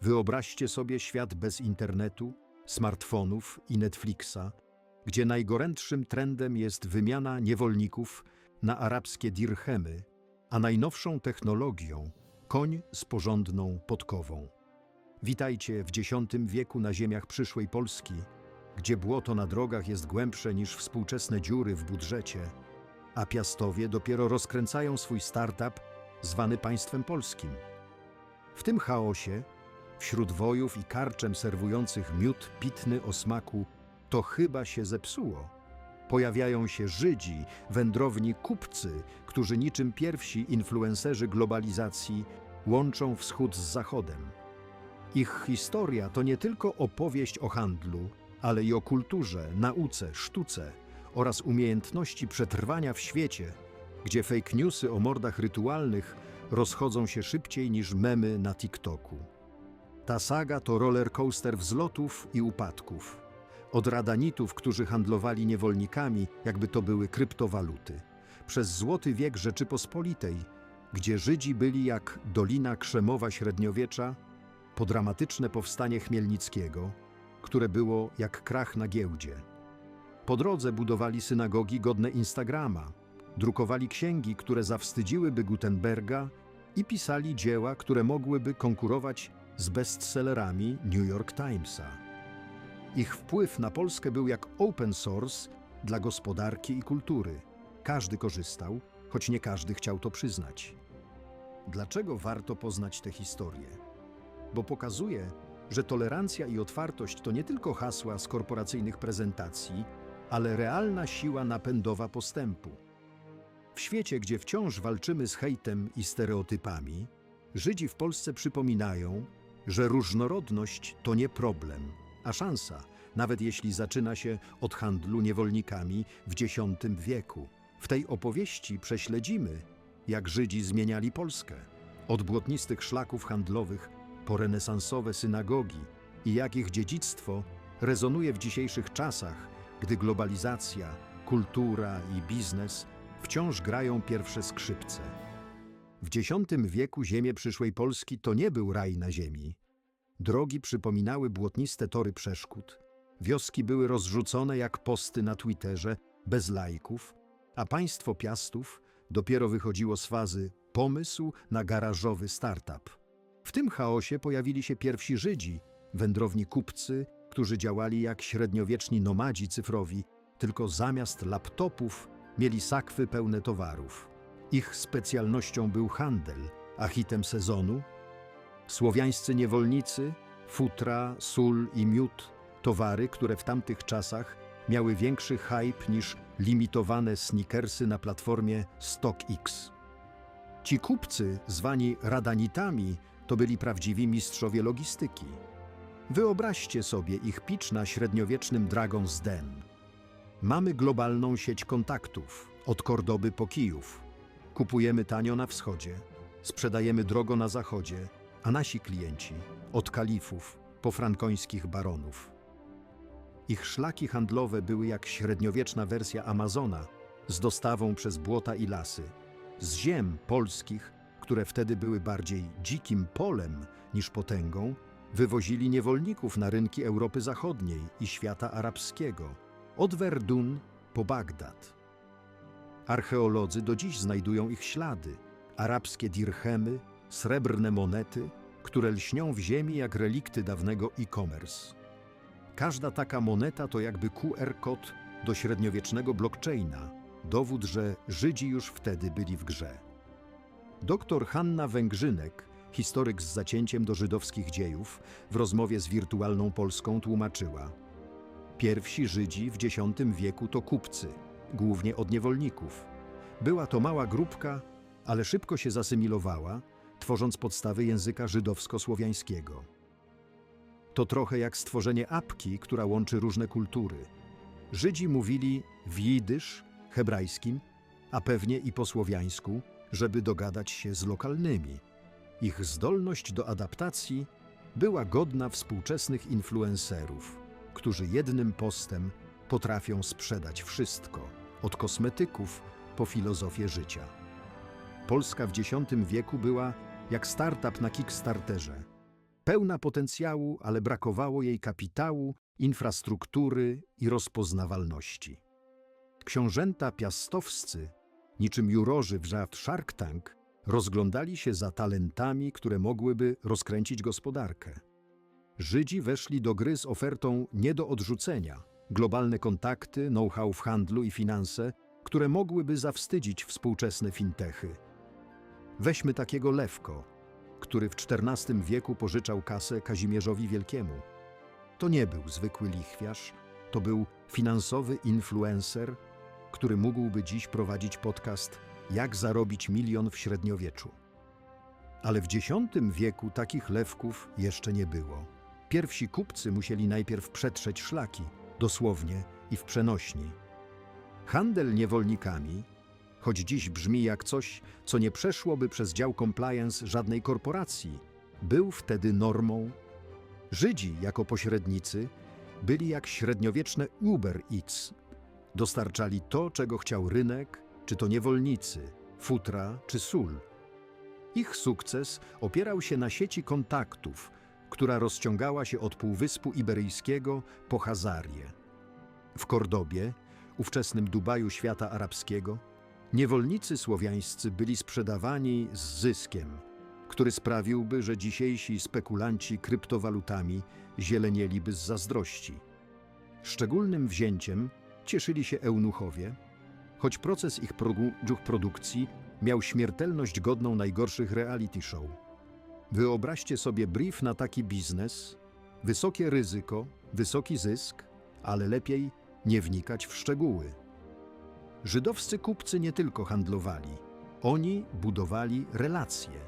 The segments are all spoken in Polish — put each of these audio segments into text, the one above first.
Wyobraźcie sobie świat bez internetu, smartfonów i Netflixa, gdzie najgorętszym trendem jest wymiana niewolników na arabskie dirhemy, a najnowszą technologią koń z porządną podkową. Witajcie w X wieku na ziemiach przyszłej Polski, gdzie błoto na drogach jest głębsze niż współczesne dziury w budżecie, a Piastowie dopiero rozkręcają swój startup zwany państwem polskim. W tym chaosie, wśród wojów i karczem serwujących miód pitny o smaku „to chyba się zepsuło”, pojawiają się Żydzi, wędrowni kupcy, którzy niczym pierwsi influencerzy globalizacji łączą wschód z zachodem. Ich historia to nie tylko opowieść o handlu, ale i o kulturze, nauce, sztuce oraz umiejętności przetrwania w świecie, gdzie fake newsy o mordach rytualnych rozchodzą się szybciej niż memy na TikToku. Ta saga to rollercoaster wzlotów i upadków. Od radanitów, którzy handlowali niewolnikami, jakby to były kryptowaluty, przez złoty wiek Rzeczypospolitej, gdzie Żydzi byli jak Dolina Krzemowa średniowiecza, po dramatyczne powstanie Chmielnickiego, które było jak krach na giełdzie. Po drodze budowali synagogi godne Instagrama, drukowali księgi, które zawstydziłyby Gutenberga i pisali dzieła, które mogłyby konkurować z bestsellerami New York Timesa. Ich wpływ na Polskę był jak open source dla gospodarki i kultury. Każdy korzystał, choć nie każdy chciał to przyznać. Dlaczego warto poznać tę historię? Bo pokazuje, że tolerancja i otwartość to nie tylko hasła z korporacyjnych prezentacji, ale realna siła napędowa postępu. W świecie, gdzie wciąż walczymy z hejtem i stereotypami, Żydzi w Polsce przypominają, że różnorodność to nie problem, a szansa, nawet jeśli zaczyna się od handlu niewolnikami w X wieku. W tej opowieści prześledzimy, jak Żydzi zmieniali Polskę, od błotnistych szlaków handlowych po renesansowe synagogi i jak ich dziedzictwo rezonuje w dzisiejszych czasach, gdy globalizacja, kultura i biznes wciąż grają pierwsze skrzypce. W X wieku ziemie przyszłej Polski to nie był raj na ziemi. Drogi przypominały błotniste tory przeszkód, wioski były rozrzucone jak posty na Twitterze, bez lajków, a państwo Piastów dopiero wychodziło z fazy pomysł na garażowy startup. W tym chaosie pojawili się pierwsi Żydzi, wędrowni kupcy, którzy działali jak średniowieczni nomadzi cyfrowi, tylko zamiast laptopów mieli sakwy pełne towarów. Ich specjalnością był handel, a hitem sezonu słowiańscy niewolnicy, futra, sól i miód, towary, które w tamtych czasach miały większy hype niż limitowane sneakersy na platformie StockX. Ci kupcy, zwani radanitami, to byli prawdziwi mistrzowie logistyki. Wyobraźcie sobie ich pitch na średniowiecznym Dragon's Den. Mamy globalną sieć kontaktów, od Kordoby po Kijów. Kupujemy tanio na wschodzie, sprzedajemy drogo na zachodzie, a nasi klienci od kalifów po frankońskich baronów. Ich szlaki handlowe były jak średniowieczna wersja Amazona, z dostawą przez błota i lasy. Z ziem polskich, które wtedy były bardziej dzikim polem niż potęgą, wywozili niewolników na rynki Europy Zachodniej i świata arabskiego, od Verdun po Bagdad. Archeolodzy do dziś znajdują ich ślady, arabskie dirhemy, srebrne monety, które lśnią w ziemi jak relikty dawnego e-commerce. Każda taka moneta to jakby QR-kod do średniowiecznego blockchaina, dowód, że Żydzi już wtedy byli w grze. Dr Hanna Węgrzynek, historyk z zacięciem do żydowskich dziejów, w rozmowie z Wirtualną Polską tłumaczyła: pierwsi Żydzi w X wieku to kupcy, głównie od niewolników. Była to mała grupka, ale szybko się zasymilowała, tworząc podstawy języka żydowsko-słowiańskiego. To trochę jak stworzenie apki, która łączy różne kultury. Żydzi mówili w jidysz, hebrajskim, a pewnie i po słowiańsku, żeby dogadać się z lokalnymi. Ich zdolność do adaptacji była godna współczesnych influencerów, którzy jednym postem potrafią sprzedać wszystko, od kosmetyków po filozofię życia. Polska w X wieku była jak startup na Kickstarterze. pełna potencjału, ale brakowało jej kapitału, infrastruktury i rozpoznawalności. Książęta piastowscy, niczym jurorzy w żart Shark Tank, rozglądali się za talentami, które mogłyby rozkręcić gospodarkę. Żydzi weszli do gry z ofertą nie do odrzucenia, globalne kontakty, know-how w handlu i finanse, które mogłyby zawstydzić współczesne fintechy. Weźmy takiego Lewko, który w XIV wieku pożyczał kasę Kazimierzowi Wielkiemu. To nie był zwykły lichwiarz, to był finansowy influencer, który mógłby dziś prowadzić podcast „Jak zarobić milion w średniowieczu”. Ale w X wieku takich Lewków jeszcze nie było. Pierwsi kupcy musieli najpierw przetrzeć szlaki, dosłownie i w przenośni. Handel niewolnikami, choć dziś brzmi jak coś, co nie przeszłoby przez dział compliance żadnej korporacji, był wtedy normą. Żydzi jako pośrednicy byli jak średniowieczne Uber Eats. Dostarczali to, czego chciał rynek, czy to niewolnicy, futra czy sól. Ich sukces opierał się na sieci kontaktów, która rozciągała się od Półwyspu Iberyjskiego po Hazarię. W Kordobie, ówczesnym Dubaju świata arabskiego, niewolnicy słowiańscy byli sprzedawani z zyskiem, który sprawiłby, że dzisiejsi spekulanci kryptowalutami zielenieliby z zazdrości. Szczególnym wzięciem cieszyli się eunuchowie, choć proces ich produkcji miał śmiertelność godną najgorszych reality show. Wyobraźcie sobie brief na taki biznes, wysokie ryzyko, wysoki zysk, ale lepiej nie wnikać w szczegóły. Żydowscy kupcy nie tylko handlowali, oni budowali relacje.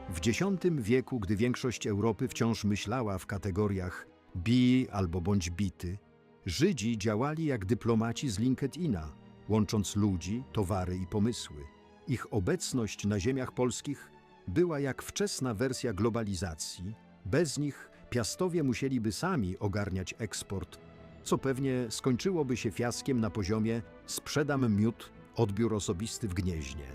W X wieku, gdy większość Europy wciąż myślała w kategoriach bij albo bądź bity, Żydzi działali jak dyplomaci z LinkedIna, łącząc ludzi, towary i pomysły. Ich obecność na ziemiach polskich była jak wczesna wersja globalizacji. Bez nich Piastowie musieliby sami ogarniać eksport, co pewnie skończyłoby się fiaskiem na poziomie „sprzedam miód, odbiór osobisty w Gnieźnie”.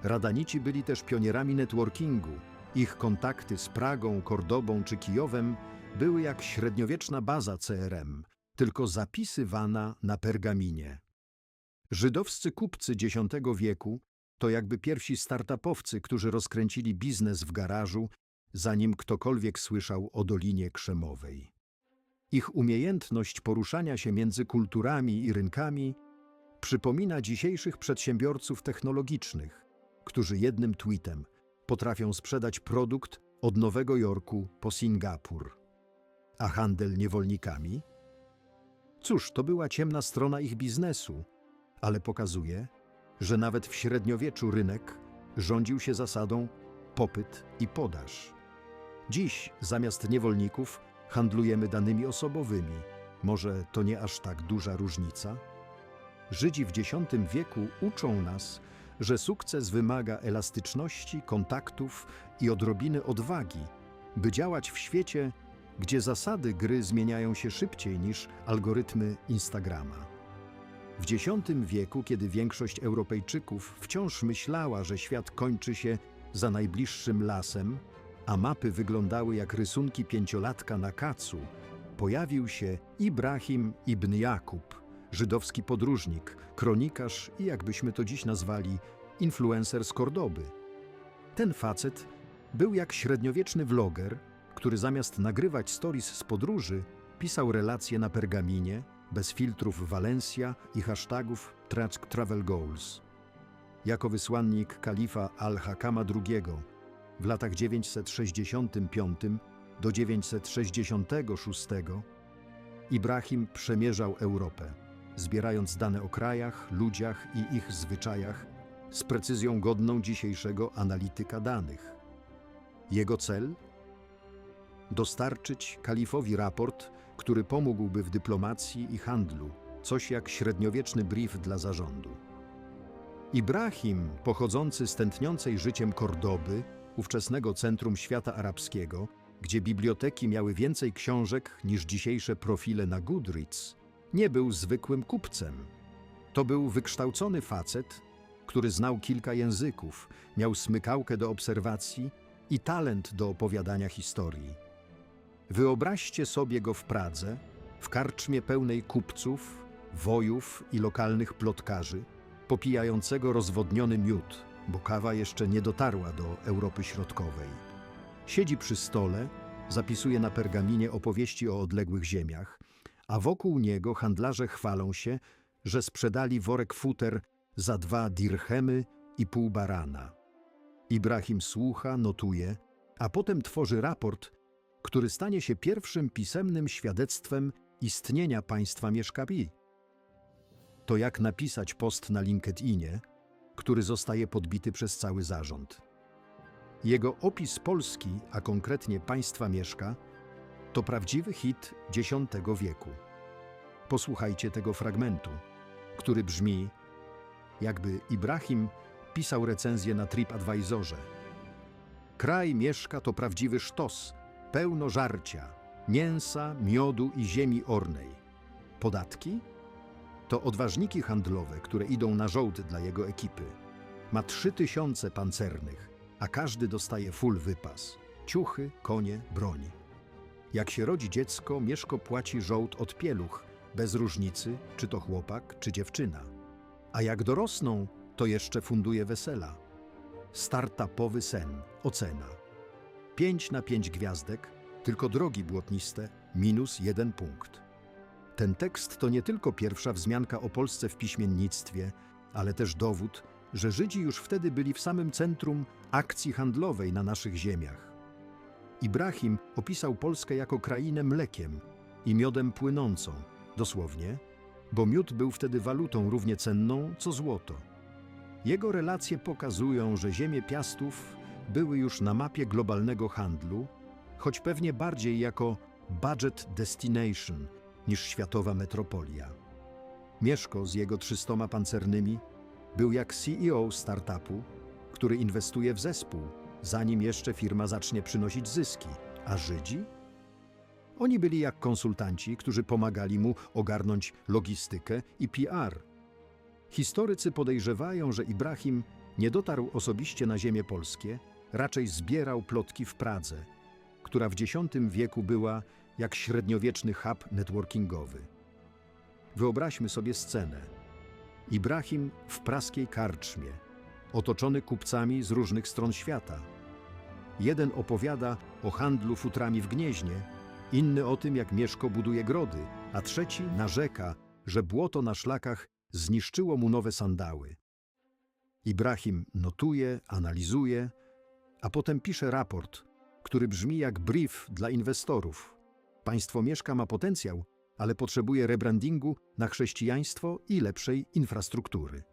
Radanici byli też pionierami networkingu. Ich kontakty z Pragą, Kordobą czy Kijowem były jak średniowieczna baza CRM, tylko zapisywana na pergaminie. Żydowscy kupcy X wieku to jakby pierwsi startupowcy, którzy rozkręcili biznes w garażu, zanim ktokolwiek słyszał o Dolinie Krzemowej. Ich umiejętność poruszania się między kulturami i rynkami przypomina dzisiejszych przedsiębiorców technologicznych, którzy jednym tweetem potrafią sprzedać produkt od Nowego Jorku po Singapur. A handel niewolnikami? Cóż, to była ciemna strona ich biznesu, ale pokazuje, że nawet w średniowieczu rynek rządził się zasadą popyt i podaż. Dziś zamiast niewolników handlujemy danymi osobowymi. Może to nie aż tak duża różnica? Żydzi w X wieku uczą nas, że sukces wymaga elastyczności, kontaktów i odrobiny odwagi, by działać w świecie, gdzie zasady gry zmieniają się szybciej niż algorytmy Instagrama. W X wieku, kiedy większość Europejczyków wciąż myślała, że świat kończy się za najbliższym lasem, a mapy wyglądały jak rysunki pięciolatka na kacu, pojawił się Ibrahim ibn Jakub, żydowski podróżnik, kronikarz i, jakbyśmy to dziś nazwali, influencer z Kordoby. Ten facet był jak średniowieczny vloger, który zamiast nagrywać stories z podróży, pisał relacje na pergaminie, bez filtrów Valencia i hashtagów Travel Goals. Jako wysłannik kalifa Al-Hakama II w latach 965 do 966 Ibrahim przemierzał Europę, zbierając dane o krajach, ludziach i ich zwyczajach z precyzją godną dzisiejszego analityka danych. Jego cel? Dostarczyć kalifowi raport, który pomógłby w dyplomacji i handlu, coś jak średniowieczny brief dla zarządu. Ibrahim, pochodzący z tętniącej życiem Kordoby, ówczesnego centrum świata arabskiego, gdzie biblioteki miały więcej książek niż dzisiejsze profile na Goodreads, nie był zwykłym kupcem. To był wykształcony facet, który znał kilka języków, miał smykałkę do obserwacji i talent do opowiadania historii. Wyobraźcie sobie go w Pradze, w karczmie pełnej kupców, wojów i lokalnych plotkarzy, popijającego rozwodniony miód, bo kawa jeszcze nie dotarła do Europy Środkowej. Siedzi przy stole, zapisuje na pergaminie opowieści o odległych ziemiach, a wokół niego handlarze chwalą się, że sprzedali worek futer za 2 dirhemy i pół barana. Ibrahim słucha, notuje, a potem tworzy raport, który stanie się pierwszym pisemnym świadectwem istnienia państwa Mieszkabi. To jak napisać post na LinkedInie, który zostaje podbity przez cały zarząd. Jego opis Polski, a konkretnie państwa Mieszka, to prawdziwy hit X wieku. Posłuchajcie tego fragmentu, który brzmi, jakby Ibrahim pisał recenzję na TripAdvisorze. Kraj Mieszka to prawdziwy sztos, pełno żarcia, mięsa, miodu i ziemi ornej. Podatki? To odważniki handlowe, które idą na żołd dla jego ekipy. Ma 3000 pancernych, a każdy dostaje full wypas. Ciuchy, konie, broń. Jak się rodzi dziecko, Mieszko płaci żołd od pieluch, bez różnicy, czy to chłopak, czy dziewczyna. A jak dorosną, to jeszcze funduje wesela. Startupowy sen, ocena. 5 na 5 gwiazdek, tylko drogi błotniste, -1 punkt. Ten tekst to nie tylko pierwsza wzmianka o Polsce w piśmiennictwie, ale też dowód, że Żydzi już wtedy byli w samym centrum akcji handlowej na naszych ziemiach. Ibrahim opisał Polskę jako krainę mlekiem i miodem płynącą, dosłownie, bo miód był wtedy walutą równie cenną co złoto. Jego relacje pokazują, że ziemie Piastów były już na mapie globalnego handlu, choć pewnie bardziej jako budget destination niż światowa metropolia. Mieszko z jego 300 pancernymi był jak CEO startupu, który inwestuje w zespół, zanim jeszcze firma zacznie przynosić zyski. A Żydzi? Oni byli jak konsultanci, którzy pomagali mu ogarnąć logistykę i PR. Historycy podejrzewają, że Ibrahim nie dotarł osobiście na ziemię polskie, raczej zbierał plotki w Pradze, która w X wieku była jak średniowieczny hub networkingowy. Wyobraźmy sobie scenę. Ibrahim w praskiej karczmie, otoczony kupcami z różnych stron świata. Jeden opowiada o handlu futrami w Gnieźnie, inny o tym, jak Mieszko buduje grody, a trzeci narzeka, że błoto na szlakach zniszczyło mu nowe sandały. Ibrahim notuje, analizuje, a potem pisze raport, który brzmi jak brief dla inwestorów. Państwo Mieszka ma potencjał, ale potrzebuje rebrandingu na chrześcijaństwo i lepszej infrastruktury.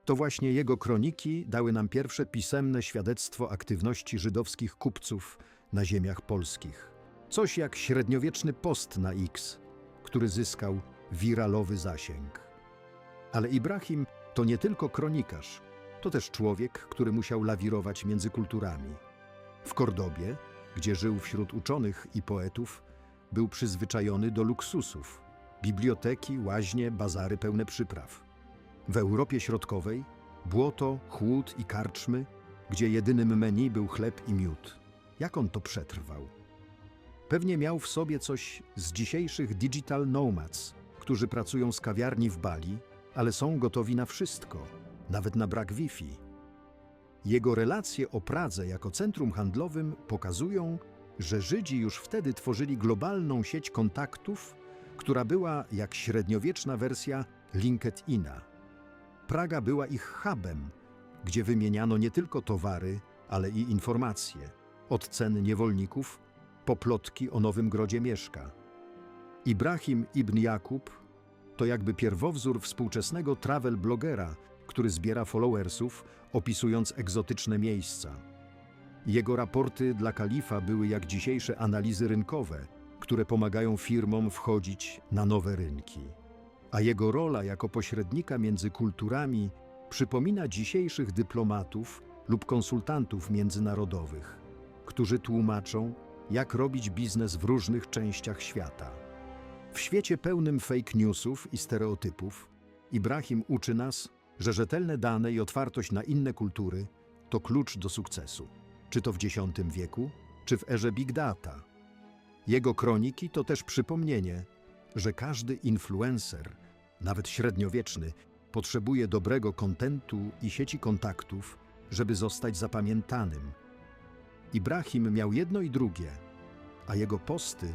To właśnie jego kroniki dały nam pierwsze pisemne świadectwo aktywności żydowskich kupców na ziemiach polskich. Coś jak średniowieczny post na X, który zyskał wiralowy zasięg. Ale Ibrahim to nie tylko kronikarz, to też człowiek, który musiał lawirować między kulturami. W Kordobie, gdzie żył wśród uczonych i poetów, był przyzwyczajony do luksusów, biblioteki, łaźnie, bazary pełne przypraw. W Europie Środkowej błoto, chłód i karczmy, gdzie jedynym menu był chleb i miód. Jak on to przetrwał? Pewnie miał w sobie coś z dzisiejszych digital nomads, którzy pracują z kawiarni w Bali, ale są gotowi na wszystko, nawet na brak Wi-Fi. Jego relacje o Pradze jako centrum handlowym pokazują, że Żydzi już wtedy tworzyli globalną sieć kontaktów, która była jak średniowieczna wersja LinkedIna. Praga była ich hubem, gdzie wymieniano nie tylko towary, ale i informacje, od cen niewolników po plotki o nowym grodzie Mieszka. Ibrahim ibn Jakub to jakby pierwowzór współczesnego travel blogera, który zbiera followersów, opisując egzotyczne miejsca. Jego raporty dla kalifa były jak dzisiejsze analizy rynkowe, które pomagają firmom wchodzić na nowe rynki. A jego rola jako pośrednika między kulturami przypomina dzisiejszych dyplomatów lub konsultantów międzynarodowych, którzy tłumaczą, jak robić biznes w różnych częściach świata. W świecie pełnym fake newsów i stereotypów, Ibrahim uczy nas, że rzetelne dane i otwartość na inne kultury to klucz do sukcesu. czy to w X wieku, czy w erze Big Data. Jego kroniki to też przypomnienie, że każdy influencer, nawet średniowieczny, potrzebuje dobrego kontentu i sieci kontaktów, żeby zostać zapamiętanym. Ibrahim miał jedno i drugie, a jego posty,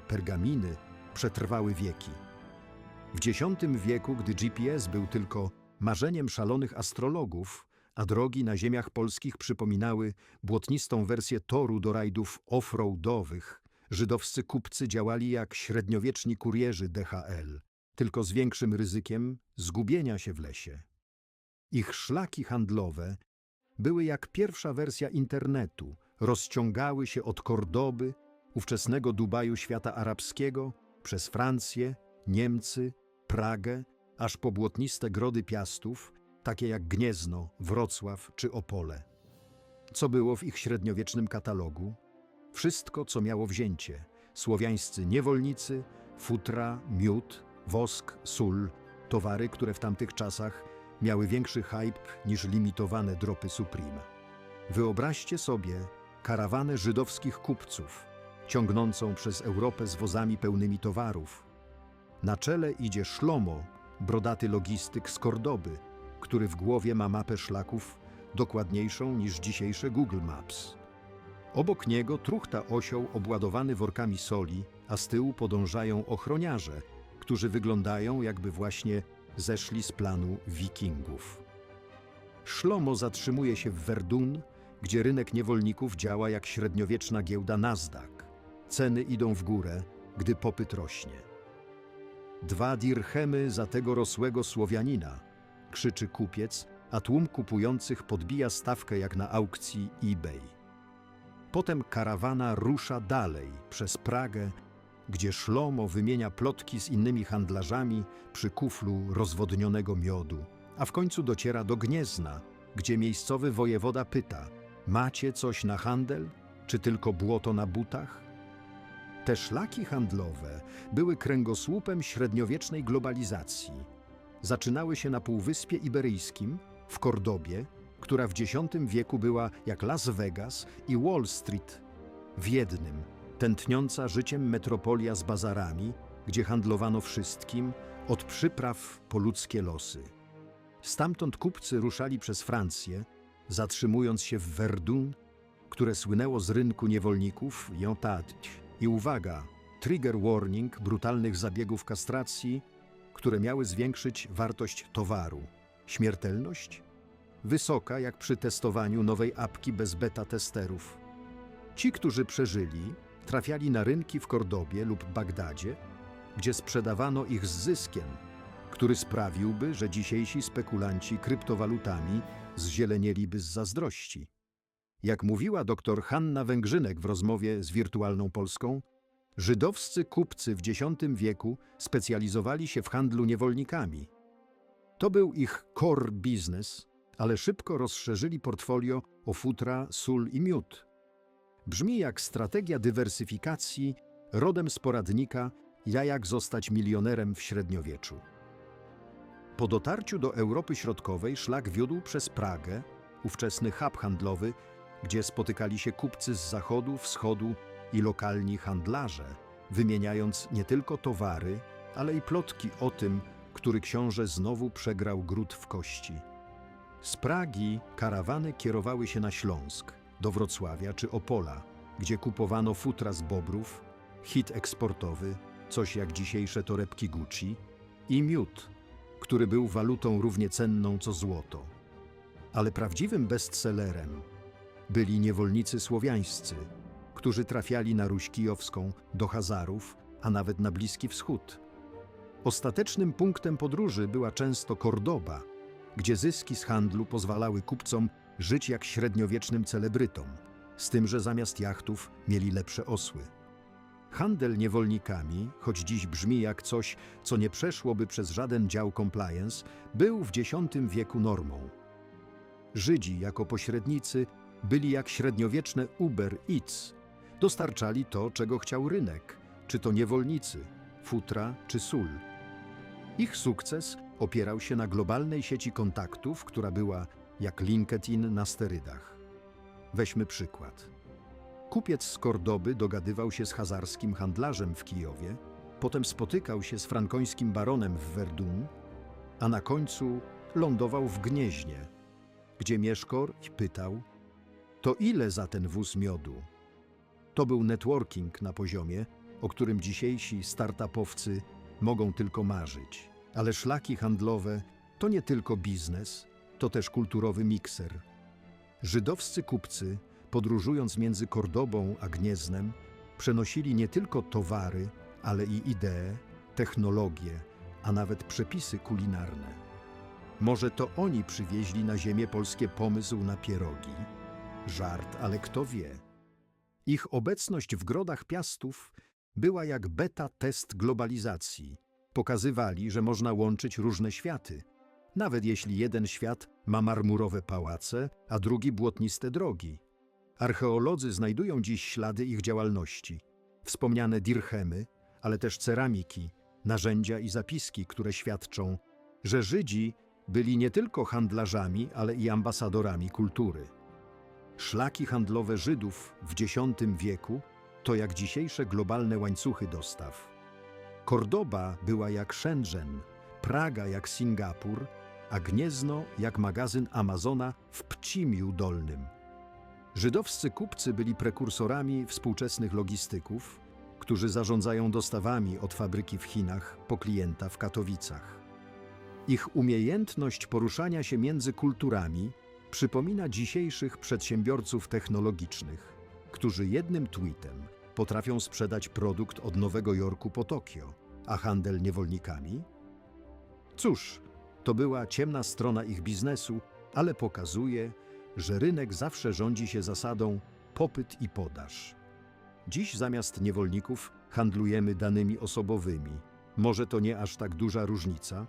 pergaminy, przetrwały wieki. W X wieku, gdy GPS był tylko marzeniem szalonych astrologów, a drogi na ziemiach polskich przypominały błotnistą wersję toru do rajdów off-roadowych, żydowscy kupcy działali jak średniowieczni kurierzy DHL, tylko z większym ryzykiem zgubienia się w lesie. Ich szlaki handlowe były jak pierwsza wersja internetu, rozciągały się od Kordoby, ówczesnego Dubaju świata arabskiego, przez Francję, Niemcy, Pragę, aż po błotniste grody Piastów, takie jak Gniezno, Wrocław czy Opole. Co było w ich średniowiecznym katalogu? Wszystko, co miało wzięcie. Słowiańscy niewolnicy, futra, miód, wosk, sól, towary, które w tamtych czasach miały większy hype niż limitowane dropy Supreme. Wyobraźcie sobie karawanę żydowskich kupców, ciągnącą przez Europę z wozami pełnymi towarów. Na czele idzie Szlomo, brodaty logistyk z Kordoby, który w głowie ma mapę szlaków dokładniejszą niż dzisiejsze Google Maps. Obok niego truchta osioł obładowany workami soli, a z tyłu podążają ochroniarze, którzy wyglądają, jakby właśnie zeszli z planu wikingów. Szlomo zatrzymuje się w Verdun, gdzie rynek niewolników działa jak średniowieczna giełda Nasdaq. Ceny idą w górę, gdy popyt rośnie. 2 dirhemy za tego rosłego Słowianina, krzyczy kupiec, a tłum kupujących podbija stawkę jak na aukcji eBay. Potem karawana rusza dalej przez Pragę, gdzie Szlomo wymienia plotki z innymi handlarzami przy kuflu rozwodnionego miodu, a w końcu dociera do Gniezna, gdzie miejscowy wojewoda pyta: macie coś na handel, czy tylko błoto na butach? Te szlaki handlowe były kręgosłupem średniowiecznej globalizacji. Zaczynały się na Półwyspie Iberyjskim, w Kordobie, która w X wieku była jak Las Vegas i Wall Street w jednym, tętniąca życiem metropolia z bazarami, gdzie handlowano wszystkim, od przypraw po ludzkie losy. Stamtąd kupcy ruszali przez Francję, zatrzymując się w Verdun, które słynęło z rynku niewolników, i uwaga, trigger warning brutalnych zabiegów kastracji, które miały zwiększyć wartość towaru. Śmiertelność? Wysoka jak przy testowaniu nowej apki bez beta-testerów. Ci, którzy przeżyli, trafiali na rynki w Kordobie lub Bagdadzie, gdzie sprzedawano ich z zyskiem, który sprawiłby, że dzisiejsi spekulanci kryptowalutami zzielenieliby z zazdrości. Jak mówiła dr Hanna Węgrzynek w rozmowie z Wirtualną Polską, żydowscy kupcy w X wieku specjalizowali się w handlu niewolnikami. To był ich core business, ale szybko rozszerzyli portfolio o futra, sól i miód. Brzmi jak strategia dywersyfikacji rodem z poradnika Jak zostać milionerem w średniowieczu. Po dotarciu do Europy Środkowej szlak wiódł przez Pragę, ówczesny hub handlowy, gdzie spotykali się kupcy z zachodu, wschodu i lokalni handlarze, wymieniając nie tylko towary, ale i plotki o tym, który książę znowu przegrał gród w kości. Z Pragi karawany kierowały się na Śląsk, do Wrocławia czy Opola, gdzie kupowano futra z bobrów, hit eksportowy, coś jak dzisiejsze torebki Gucci, i miód, który był walutą równie cenną co złoto. Ale prawdziwym bestsellerem byli niewolnicy słowiańscy, którzy trafiali na Ruś Kijowską, do Hazarów, a nawet na Bliski Wschód. Ostatecznym punktem podróży była często Kordoba, gdzie zyski z handlu pozwalały kupcom żyć jak średniowiecznym celebrytom, z tym, że zamiast jachtów mieli lepsze osły. Handel niewolnikami, choć dziś brzmi jak coś, co nie przeszłoby przez żaden dział compliance, był w X wieku normą. Żydzi jako pośrednicy byli jak średniowieczne Uber Eats. Dostarczali to, czego chciał rynek, czy to niewolnicy, futra czy sól. Ich sukces opierał się na globalnej sieci kontaktów, która była jak LinkedIn na sterydach. Weźmy przykład. Kupiec z Kordoby dogadywał się z chazarskim handlarzem w Kijowie, potem spotykał się z frankońskim baronem w Verdun, a na końcu lądował w Gnieźnie, gdzie Mieszkor pytał: to ile za ten wóz miodu? To był networking na poziomie, o którym dzisiejsi startupowcy mogą tylko marzyć. Ale szlaki handlowe to nie tylko biznes, to też kulturowy mikser. Żydowscy kupcy, podróżując między Kordobą a Gnieznem, przenosili nie tylko towary, ale i idee, technologie, a nawet przepisy kulinarne. Może to oni przywieźli na ziemię polskie pomysł na pierogi? Żart, ale kto wie. Ich obecność w Grodach Piastów była jak beta-test globalizacji. Pokazywali, że można łączyć różne światy, nawet jeśli jeden świat ma marmurowe pałace, a drugi błotniste drogi. Archeolodzy znajdują dziś ślady ich działalności. Wspomniane dirchemy, ale też ceramiki, narzędzia i zapiski, które świadczą, że Żydzi byli nie tylko handlarzami, ale i ambasadorami kultury. Szlaki handlowe Żydów w X wieku to jak dzisiejsze globalne łańcuchy dostaw. Kordoba była jak Shenzhen, Praga jak Singapur, a Gniezno jak magazyn Amazona w Pcimiu Dolnym. Żydowscy kupcy byli prekursorami współczesnych logistyków, którzy zarządzają dostawami od fabryki w Chinach po klienta w Katowicach. Ich umiejętność poruszania się między kulturami przypomina dzisiejszych przedsiębiorców technologicznych, którzy jednym tweetem potrafią sprzedać produkt od Nowego Jorku po Tokio, a handel niewolnikami? Cóż, to była ciemna strona ich biznesu, ale pokazuje, że rynek zawsze rządzi się zasadą popyt i podaż. Dziś zamiast niewolników handlujemy danymi osobowymi. Może to nie aż tak duża różnica?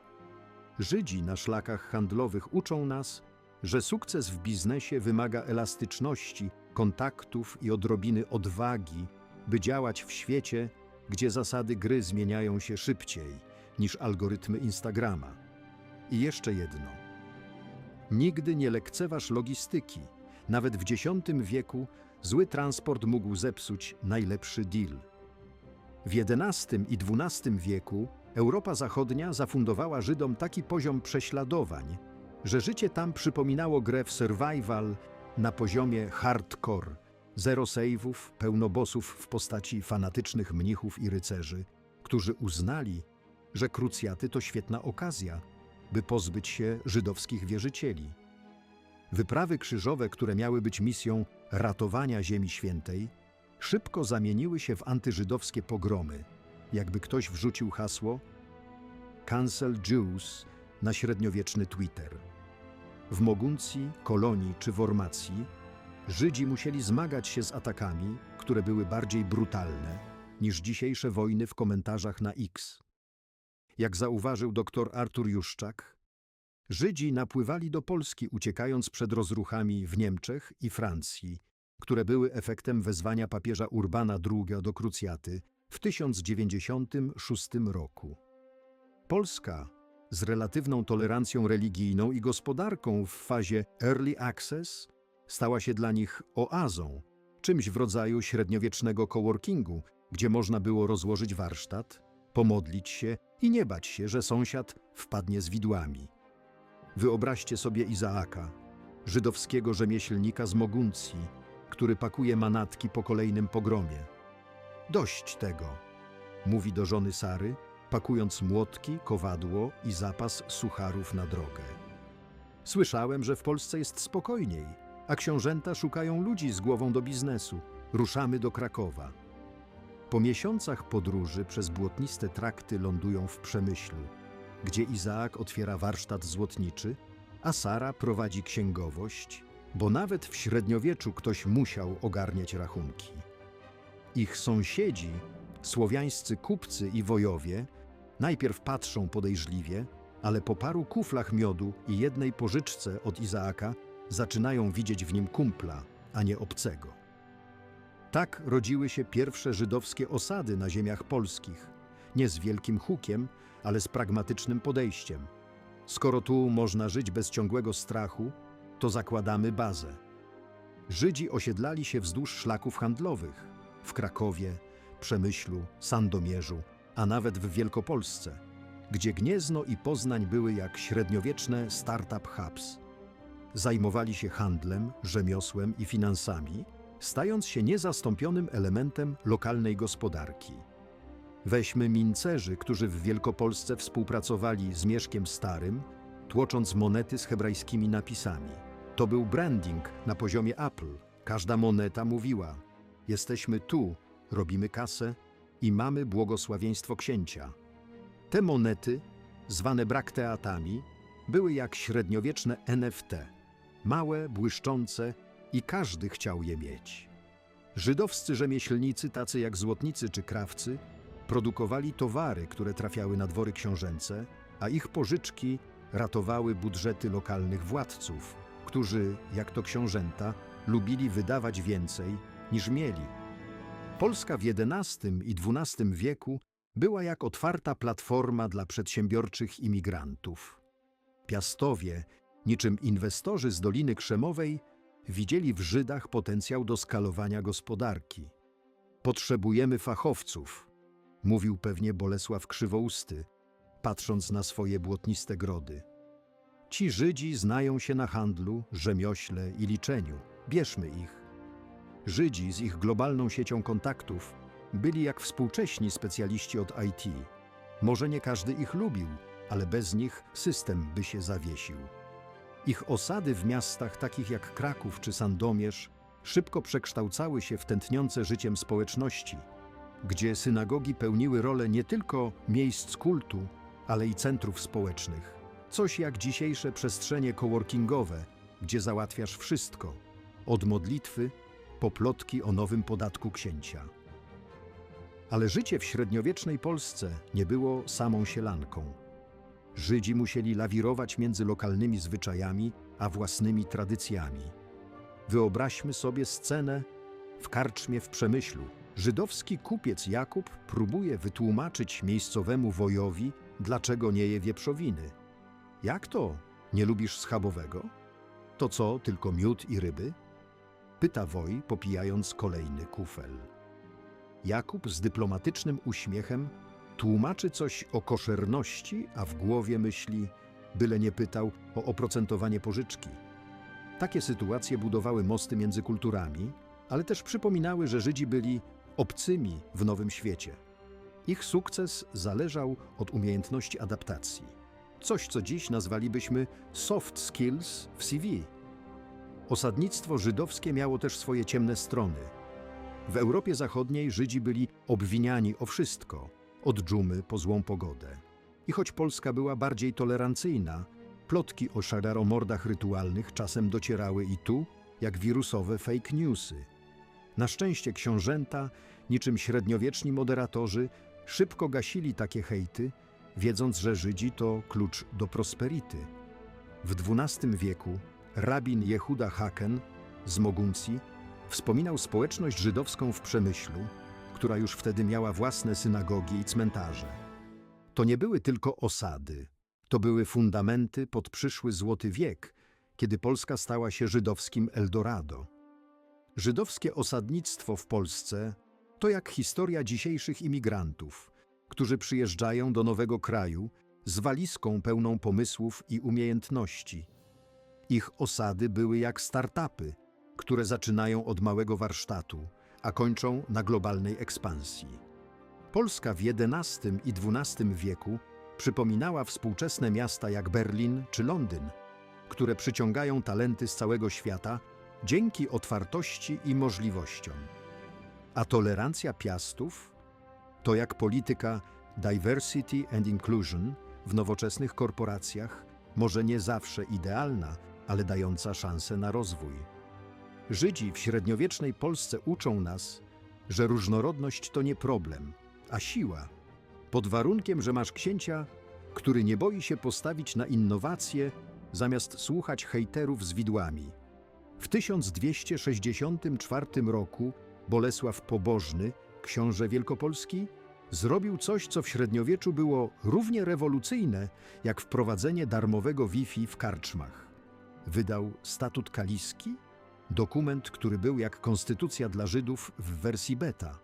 Żydzi na szlakach handlowych uczą nas, że sukces w biznesie wymaga elastyczności, kontaktów i odrobiny odwagi, by działać w świecie, gdzie zasady gry zmieniają się szybciej niż algorytmy Instagrama. I jeszcze jedno. Nigdy nie lekceważ logistyki. Nawet w X wieku zły transport mógł zepsuć najlepszy deal. W XI i XII wieku Europa Zachodnia zafundowała Żydom taki poziom prześladowań, że życie tam przypominało grę w survival na poziomie hardcore. Zero save'ów, pełno bossów w postaci fanatycznych mnichów i rycerzy, którzy uznali, że krucjaty to świetna okazja, by pozbyć się żydowskich wierzycieli. Wyprawy krzyżowe, które miały być misją ratowania Ziemi Świętej, szybko zamieniły się w antyżydowskie pogromy, jakby ktoś wrzucił hasło Cancel Jews na średniowieczny Twitter. W Moguncji, Kolonii czy Wormacji Żydzi musieli zmagać się z atakami, które były bardziej brutalne niż dzisiejsze wojny w komentarzach na X. Jak zauważył dr Artur Juszczak, Żydzi napływali do Polski, uciekając przed rozruchami w Niemczech i Francji, które były efektem wezwania papieża Urbana II do krucjaty w 1096 roku. Polska, z relatywną tolerancją religijną i gospodarką w fazie early access, stała się dla nich oazą, czymś w rodzaju średniowiecznego coworkingu, gdzie można było rozłożyć warsztat, pomodlić się i nie bać się, że sąsiad wpadnie z widłami. Wyobraźcie sobie Izaaka, żydowskiego rzemieślnika z Moguncji, który pakuje manatki po kolejnym pogromie. Dość tego, mówi do żony Sary, pakując młotki, kowadło i zapas sucharów na drogę. Słyszałem, że w Polsce jest spokojniej, a książęta szukają ludzi z głową do biznesu. Ruszamy do Krakowa. Po miesiącach podróży przez błotniste trakty lądują w Przemyślu, gdzie Izaak otwiera warsztat złotniczy, a Sara prowadzi księgowość, bo nawet w średniowieczu ktoś musiał ogarniać rachunki. Ich sąsiedzi, słowiańscy kupcy i wojowie, najpierw patrzą podejrzliwie, ale po paru kuflach miodu i jednej pożyczce od Izaaka zaczynają widzieć w nim kumpla, a nie obcego. Tak rodziły się pierwsze żydowskie osady na ziemiach polskich, nie z wielkim hukiem, ale z pragmatycznym podejściem. Skoro tu można żyć bez ciągłego strachu, to zakładamy bazę. Żydzi osiedlali się wzdłuż szlaków handlowych w Krakowie, Przemyślu, Sandomierzu, a nawet w Wielkopolsce, gdzie Gniezno i Poznań były jak średniowieczne startup hubs. Zajmowali się handlem, rzemiosłem i finansami, stając się niezastąpionym elementem lokalnej gospodarki. Weźmy mincerzy, którzy w Wielkopolsce współpracowali z Mieszkiem Starym, tłocząc monety z hebrajskimi napisami. To był branding na poziomie Apple. Każda moneta mówiła: jesteśmy tu, robimy kasę i mamy błogosławieństwo księcia. Te monety, zwane brakteatami, były jak średniowieczne NFT. Małe, błyszczące i każdy chciał je mieć. Żydowscy rzemieślnicy, tacy jak złotnicy czy krawcy, produkowali towary, które trafiały na dwory książęce, a ich pożyczki ratowały budżety lokalnych władców, którzy, jak to książęta, lubili wydawać więcej niż mieli. Polska w XI i XII wieku była jak otwarta platforma dla przedsiębiorczych imigrantów. Piastowie, niczym inwestorzy z Doliny Krzemowej, widzieli w Żydach potencjał do skalowania gospodarki. Potrzebujemy fachowców, mówił pewnie Bolesław Krzywousty, patrząc na swoje błotniste grody. Ci Żydzi znają się na handlu, rzemiośle i liczeniu. Bierzmy ich. Żydzi z ich globalną siecią kontaktów byli jak współcześni specjaliści od IT. Może nie każdy ich lubił, ale bez nich system by się zawiesił. Ich osady w miastach takich jak Kraków czy Sandomierz szybko przekształcały się w tętniące życiem społeczności, gdzie synagogi pełniły rolę nie tylko miejsc kultu, ale i centrów społecznych. Coś jak dzisiejsze przestrzenie coworkingowe, gdzie załatwiasz wszystko, od modlitwy po plotki o nowym podatku księcia. Ale życie w średniowiecznej Polsce nie było samą sielanką. Żydzi musieli lawirować między lokalnymi zwyczajami a własnymi tradycjami. Wyobraźmy sobie scenę w karczmie w Przemyślu. Żydowski kupiec Jakub próbuje wytłumaczyć miejscowemu wojowi, dlaczego nie je wieprzowiny. Jak to? Nie lubisz schabowego? To co, tylko miód i ryby? Pyta woj, popijając kolejny kufel. Jakub z dyplomatycznym uśmiechem tłumaczy coś o koszerności, a w głowie myśli, byle nie pytał o oprocentowanie pożyczki. Takie sytuacje budowały mosty między kulturami, ale też przypominały, że Żydzi byli obcymi w nowym świecie. Ich sukces zależał od umiejętności adaptacji. Coś, co dziś nazwalibyśmy soft skills w CV. Osadnictwo żydowskie miało też swoje ciemne strony. W Europie Zachodniej Żydzi byli obwiniani o wszystko, od dżumy po złą pogodę. I choć Polska była bardziej tolerancyjna, plotki o szararomordach rytualnych czasem docierały i tu, jak wirusowe fake newsy. Na szczęście książęta, niczym średniowieczni moderatorzy, szybko gasili takie hejty, wiedząc, że Żydzi to klucz do prosperity. W XII wieku rabin Jehuda Haken z Moguncji wspominał społeczność żydowską w Przemyślu, która już wtedy miała własne synagogi i cmentarze. To nie były tylko osady, to były fundamenty pod przyszły Złoty Wiek, kiedy Polska stała się żydowskim Eldorado. Żydowskie osadnictwo w Polsce to jak historia dzisiejszych imigrantów, którzy przyjeżdżają do nowego kraju z walizką pełną pomysłów i umiejętności. Ich osady były jak startupy, które zaczynają od małego warsztatu, a kończą na globalnej ekspansji. Polska w XI i XII wieku przypominała współczesne miasta jak Berlin czy Londyn, które przyciągają talenty z całego świata dzięki otwartości i możliwościom. A tolerancja Piastów to jak polityka diversity and inclusion w nowoczesnych korporacjach, może nie zawsze idealna, ale dająca szansę na rozwój. Żydzi w średniowiecznej Polsce uczą nas, że różnorodność to nie problem, a siła, pod warunkiem, że masz księcia, który nie boi się postawić na innowacje, zamiast słuchać hejterów z widłami. W 1264 roku Bolesław Pobożny, książę wielkopolski, zrobił coś, co w średniowieczu było równie rewolucyjne, jak wprowadzenie darmowego Wi-Fi w karczmach. Wydał statut kaliski, Dokument, który był jak konstytucja dla Żydów w wersji beta.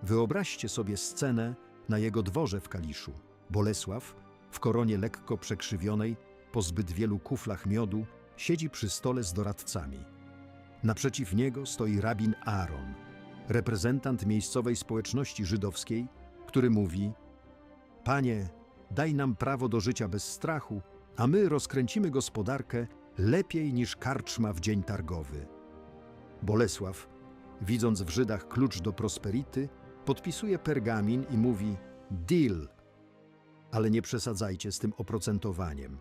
Wyobraźcie sobie scenę na jego dworze w Kaliszu. Bolesław, w koronie lekko przekrzywionej, po zbyt wielu kuflach miodu, siedzi przy stole z doradcami. Naprzeciw niego stoi rabin Aaron, reprezentant miejscowej społeczności żydowskiej, który mówi: Panie, daj nam prawo do życia bez strachu, a my rozkręcimy gospodarkę lepiej niż karczma w dzień targowy. Bolesław, widząc w Żydach klucz do prosperity, podpisuje pergamin i mówi: deal. Ale nie przesadzajcie z tym oprocentowaniem.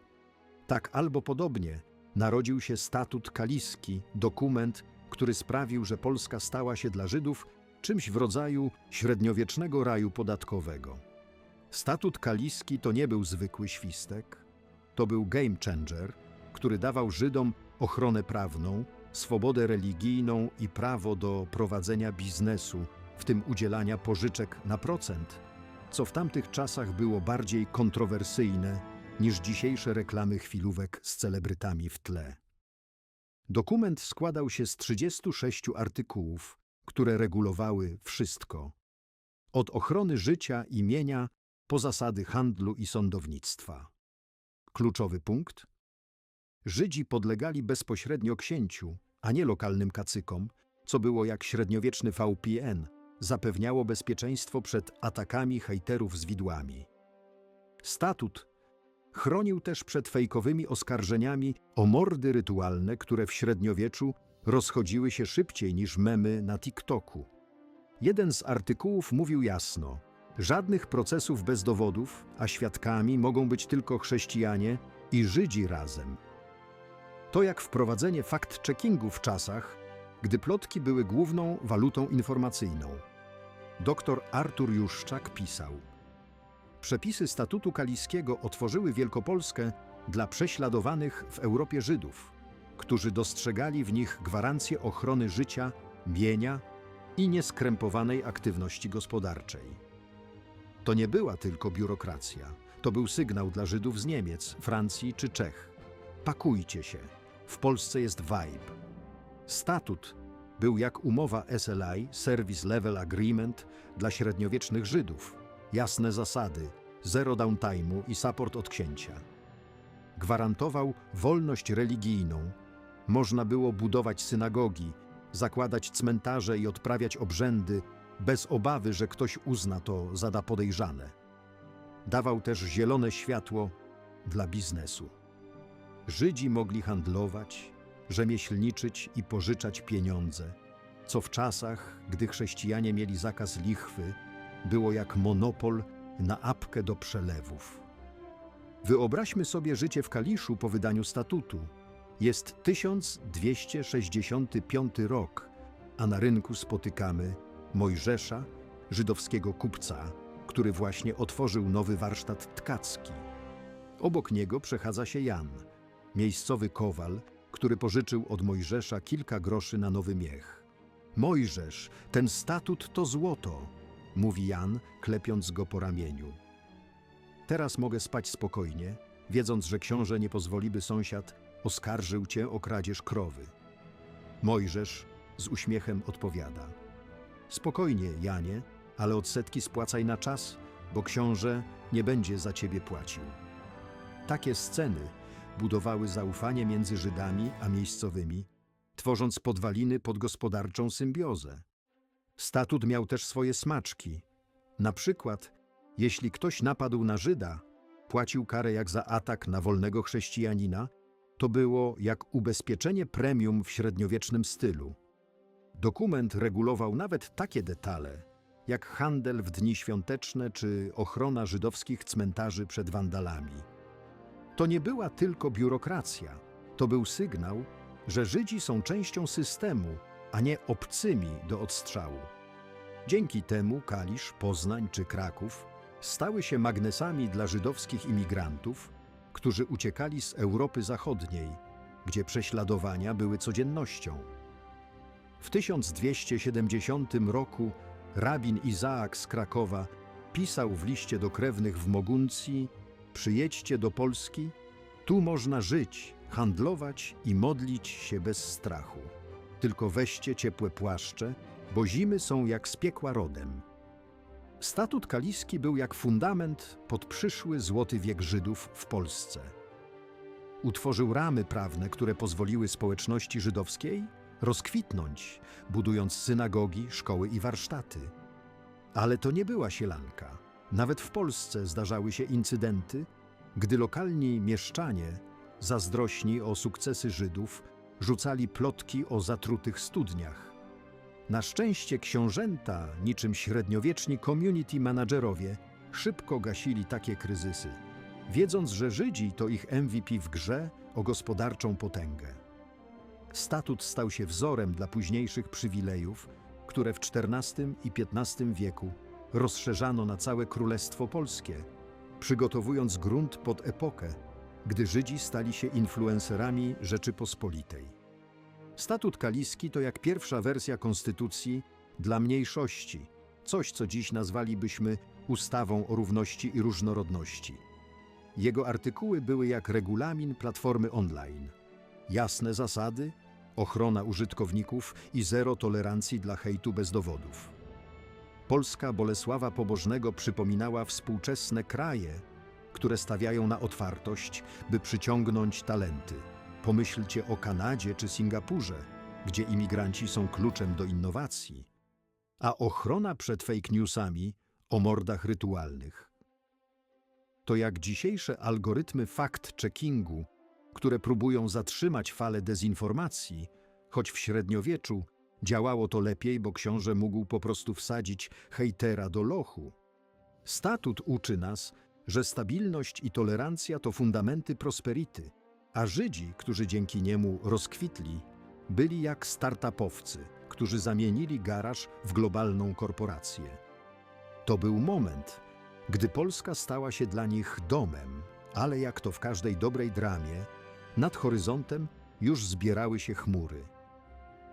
Tak albo podobnie narodził się statut kaliski, dokument, który sprawił, że Polska stała się dla Żydów czymś w rodzaju średniowiecznego raju podatkowego. Statut kaliski to nie był zwykły świstek, to był game changer, który dawał Żydom ochronę prawną, swobodę religijną i prawo do prowadzenia biznesu, w tym udzielania pożyczek na procent, co w tamtych czasach było bardziej kontrowersyjne niż dzisiejsze reklamy chwilówek z celebrytami w tle. Dokument składał się z 36 artykułów, które regulowały wszystko. Od ochrony życia i mienia po zasady handlu i sądownictwa. Kluczowy punkt: Żydzi podlegali bezpośrednio księciu, a nie lokalnym kacykom, co było jak średniowieczny VPN, zapewniało bezpieczeństwo przed atakami hejterów z widłami. Statut chronił też przed fejkowymi oskarżeniami o mordy rytualne, które w średniowieczu rozchodziły się szybciej niż memy na TikToku. Jeden z artykułów mówił jasno: żadnych procesów bez dowodów, a świadkami mogą być tylko chrześcijanie i Żydzi razem. To jak wprowadzenie fact-checkingu w czasach, gdy plotki były główną walutą informacyjną. Dr Artur Juszczak pisał: przepisy statutu kaliskiego otworzyły Wielkopolskę dla prześladowanych w Europie Żydów, którzy dostrzegali w nich gwarancję ochrony życia, mienia i nieskrępowanej aktywności gospodarczej. To nie była tylko biurokracja, to był sygnał dla Żydów z Niemiec, Francji czy Czech. Pakujcie się, w Polsce jest vibe. Statut był jak umowa SLI, Service Level Agreement, dla średniowiecznych Żydów. Jasne zasady, zero downtime'u i support od księcia. Gwarantował wolność religijną. Można było budować synagogi, zakładać cmentarze i odprawiać obrzędy bez obawy, że ktoś uzna to za podejrzane. Dawał też zielone światło dla biznesu. Żydzi mogli handlować, rzemieślniczyć i pożyczać pieniądze, co w czasach, gdy chrześcijanie mieli zakaz lichwy, było jak monopol na apkę do przelewów. Wyobraźmy sobie życie w Kaliszu po wydaniu statutu. Jest 1265 rok, a na rynku spotykamy Mojżesza, żydowskiego kupca, który właśnie otworzył nowy warsztat tkacki. Obok niego przechadza się Jan, miejscowy kowal, który pożyczył od Mojżesza kilka groszy na nowy miech. Mojżesz, ten statut to złoto, mówi Jan, klepiąc go po ramieniu. Teraz mogę spać spokojnie, wiedząc, że książę nie pozwoli, by sąsiad oskarżył cię o kradzież krowy. Mojżesz z uśmiechem odpowiada: spokojnie, Janie, ale odsetki spłacaj na czas, bo książę nie będzie za ciebie płacił. Takie sceny budowały zaufanie między Żydami a miejscowymi, tworząc podwaliny pod gospodarczą symbiozę. Statut miał też swoje smaczki. Na przykład, jeśli ktoś napadł na Żyda, płacił karę jak za atak na wolnego chrześcijanina, to było jak ubezpieczenie premium w średniowiecznym stylu. Dokument regulował nawet takie detale, jak handel w dni świąteczne czy ochrona żydowskich cmentarzy przed wandalami. To nie była tylko biurokracja, to był sygnał, że Żydzi są częścią systemu, a nie obcymi do odstrzału. Dzięki temu Kalisz, Poznań czy Kraków stały się magnesami dla żydowskich imigrantów, którzy uciekali z Europy Zachodniej, gdzie prześladowania były codziennością. W 1270 roku rabin Izaak z Krakowa pisał w liście do krewnych w Moguncji: przyjedźcie do Polski, tu można żyć, handlować i modlić się bez strachu. tylko weźcie ciepłe płaszcze, bo zimy są jak z piekła rodem. Statut Kaliski był jak fundament pod przyszły złoty wiek Żydów w Polsce. Utworzył ramy prawne, które pozwoliły społeczności żydowskiej rozkwitnąć, budując synagogi, szkoły i warsztaty. Ale to nie była sielanka. Nawet w Polsce zdarzały się incydenty, gdy lokalni mieszczanie, zazdrośni o sukcesy Żydów, rzucali plotki o zatrutych studniach. Na szczęście książęta, niczym średniowieczni community managerowie, szybko gasili takie kryzysy, wiedząc, że Żydzi to ich MVP w grze o gospodarczą potęgę. Statut stał się wzorem dla późniejszych przywilejów, które w XIV i XV wieku rozszerzano na całe Królestwo Polskie, przygotowując grunt pod epokę, gdy Żydzi stali się influencerami Rzeczypospolitej. Statut Kaliski to jak pierwsza wersja konstytucji dla mniejszości, coś co dziś nazwalibyśmy ustawą o równości i różnorodności. Jego artykuły były jak regulamin platformy online. Jasne zasady, ochrona użytkowników i zero tolerancji dla hejtu bez dowodów. Polska Bolesława Pobożnego przypominała współczesne kraje, które stawiają na otwartość, by przyciągnąć talenty. Pomyślcie o Kanadzie czy Singapurze, gdzie imigranci są kluczem do innowacji. A ochrona przed fake newsami o mordach rytualnych. To jak dzisiejsze algorytmy fact-checkingu, które próbują zatrzymać falę dezinformacji, choć w średniowieczu działało to lepiej, bo książę mógł po prostu wsadzić hejtera do lochu. Statut uczy nas, że stabilność i tolerancja to fundamenty prosperity, a Żydzi, którzy dzięki niemu rozkwitli, byli jak startupowcy, którzy zamienili garaż w globalną korporację. To był moment, gdy Polska stała się dla nich domem, ale jak to w każdej dobrej dramie, nad horyzontem już zbierały się chmury.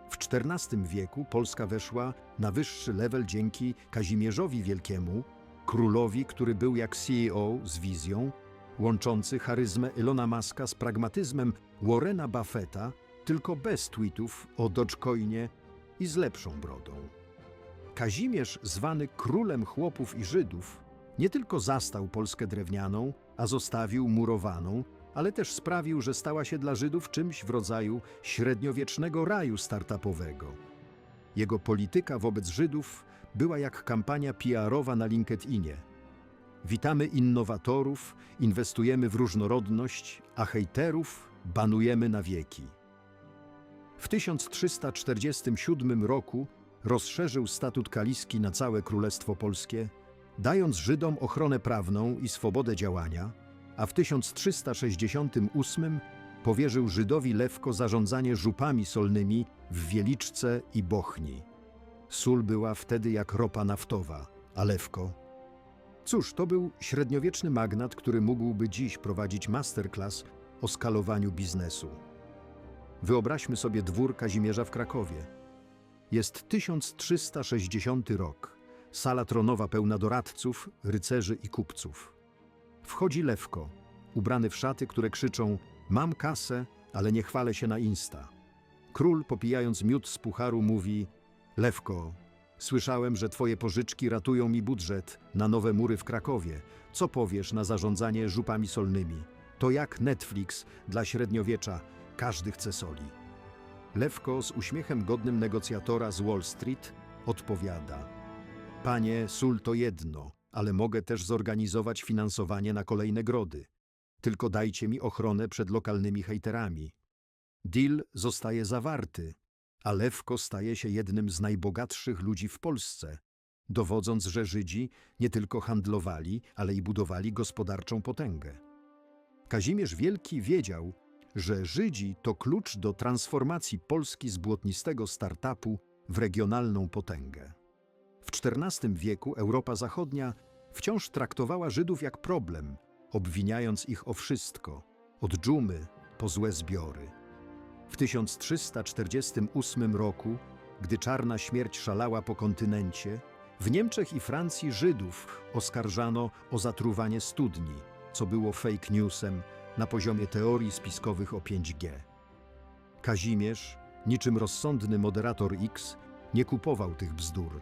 W XIV wieku Polska weszła na wyższy level dzięki Kazimierzowi Wielkiemu, królowi, który był jak CEO z wizją, łączący charyzmę Elona Muska z pragmatyzmem Warrena Buffetta, tylko bez tweetów o Dogecoinie i z lepszą brodą. Kazimierz, zwany królem chłopów i Żydów, nie tylko zastał Polskę drewnianą, a zostawił murowaną, ale też sprawił, że stała się dla Żydów czymś w rodzaju średniowiecznego raju startupowego. Jego polityka wobec Żydów była jak kampania PR-owa na LinkedInie. Witamy innowatorów, inwestujemy w różnorodność, a hejterów banujemy na wieki. W 1347 roku rozszerzył statut Kaliski na całe Królestwo Polskie, dając Żydom ochronę prawną i swobodę działania, a w 1368 powierzył Żydowi Lewko zarządzanie żupami solnymi w Wieliczce i Bochni. Sól była wtedy jak ropa naftowa, a Lewko? Cóż, to był średniowieczny magnat, który mógłby dziś prowadzić masterclass o skalowaniu biznesu. Wyobraźmy sobie dwór Kazimierza w Krakowie. Jest 1360 rok, sala tronowa pełna doradców, rycerzy i kupców. Wchodzi Lewko, ubrany w szaty, które krzyczą: mam kasę, ale nie chwalę się na Insta. Król, popijając miód z pucharu, mówi: Lewko, słyszałem, że twoje pożyczki ratują mi budżet na nowe mury w Krakowie. Co powiesz na zarządzanie żupami solnymi? To jak Netflix dla średniowiecza, każdy chce soli. Lewko z uśmiechem godnym negocjatora z Wall Street odpowiada: Panie, sól to jedno, ale mogę też zorganizować finansowanie na kolejne grody. Tylko dajcie mi ochronę przed lokalnymi hejterami. Deal zostaje zawarty, a Lewko staje się jednym z najbogatszych ludzi w Polsce, dowodząc, że Żydzi nie tylko handlowali, ale i budowali gospodarczą potęgę. Kazimierz Wielki wiedział, że Żydzi to klucz do transformacji Polski z błotnistego startupu w regionalną potęgę. W XIV wieku Europa Zachodnia wciąż traktowała Żydów jak problem, obwiniając ich o wszystko, od dżumy po złe zbiory. W 1348 roku, gdy czarna śmierć szalała po kontynencie, w Niemczech i Francji Żydów oskarżano o zatruwanie studni, co było fake newsem na poziomie teorii spiskowych o 5G. Kazimierz, niczym rozsądny moderator X, nie kupował tych bzdur.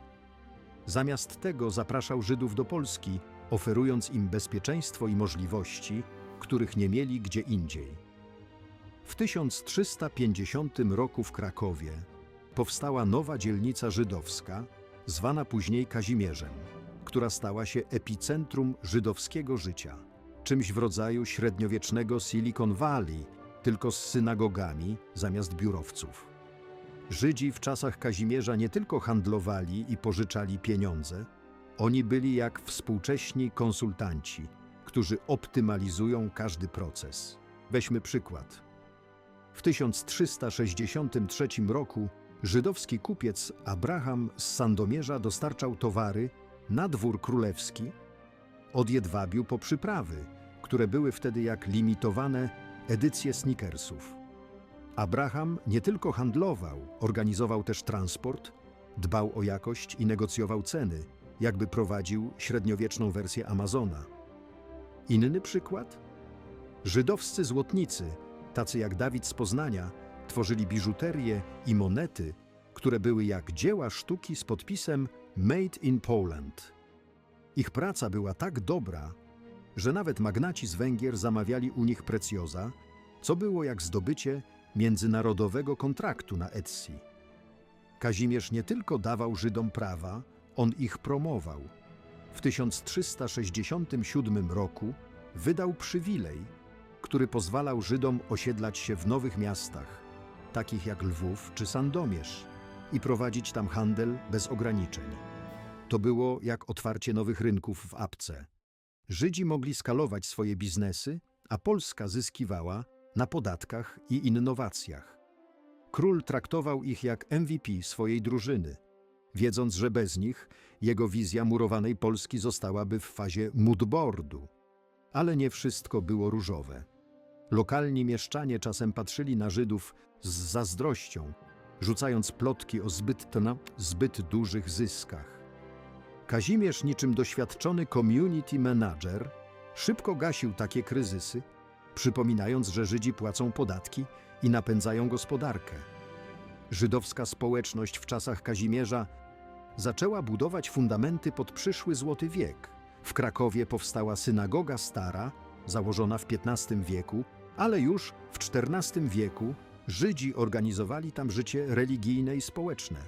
Zamiast tego zapraszał Żydów do Polski, oferując im bezpieczeństwo i możliwości, których nie mieli gdzie indziej. W 1350 roku w Krakowie powstała nowa dzielnica żydowska, zwana później Kazimierzem, która stała się epicentrum żydowskiego życia, czymś w rodzaju średniowiecznego Silicon Valley, tylko z synagogami zamiast biurowców. Żydzi w czasach Kazimierza nie tylko handlowali i pożyczali pieniądze, oni byli jak współcześni konsultanci, którzy optymalizują każdy proces. Weźmy przykład. W 1363 roku żydowski kupiec Abraham z Sandomierza dostarczał towary na dwór królewski od Jedwabiu po przyprawy, które były wtedy jak limitowane edycje Snickersów. Abraham nie tylko handlował, organizował też transport, dbał o jakość i negocjował ceny, jakby prowadził średniowieczną wersję Amazona. Inny przykład? Żydowscy złotnicy, tacy jak Dawid z Poznania, tworzyli biżuterię i monety, które były jak dzieła sztuki z podpisem Made in Poland. Ich praca była tak dobra, że nawet magnaci z Węgier zamawiali u nich precjoza, co było jak zdobycie międzynarodowego kontraktu na Etsy. Kazimierz nie tylko dawał Żydom prawa, on ich promował. W 1367 roku wydał przywilej, który pozwalał Żydom osiedlać się w nowych miastach, takich jak Lwów czy Sandomierz, i prowadzić tam handel bez ograniczeń. To było jak otwarcie nowych rynków w apce. Żydzi mogli skalować swoje biznesy, a Polska zyskiwała na podatkach i innowacjach. Król traktował ich jak MVP swojej drużyny, wiedząc, że bez nich jego wizja murowanej Polski zostałaby w fazie moodboardu. Ale nie wszystko było różowe. Lokalni mieszczanie czasem patrzyli na Żydów z zazdrością, rzucając plotki o zbyt dużych zyskach. Kazimierz, niczym doświadczony community manager, szybko gasił takie kryzysy, przypominając, że Żydzi płacą podatki i napędzają gospodarkę. Żydowska społeczność w czasach Kazimierza zaczęła budować fundamenty pod przyszły Złoty wiek. W Krakowie powstała synagoga stara, założona w XV wieku, ale już w XIV wieku Żydzi organizowali tam życie religijne i społeczne.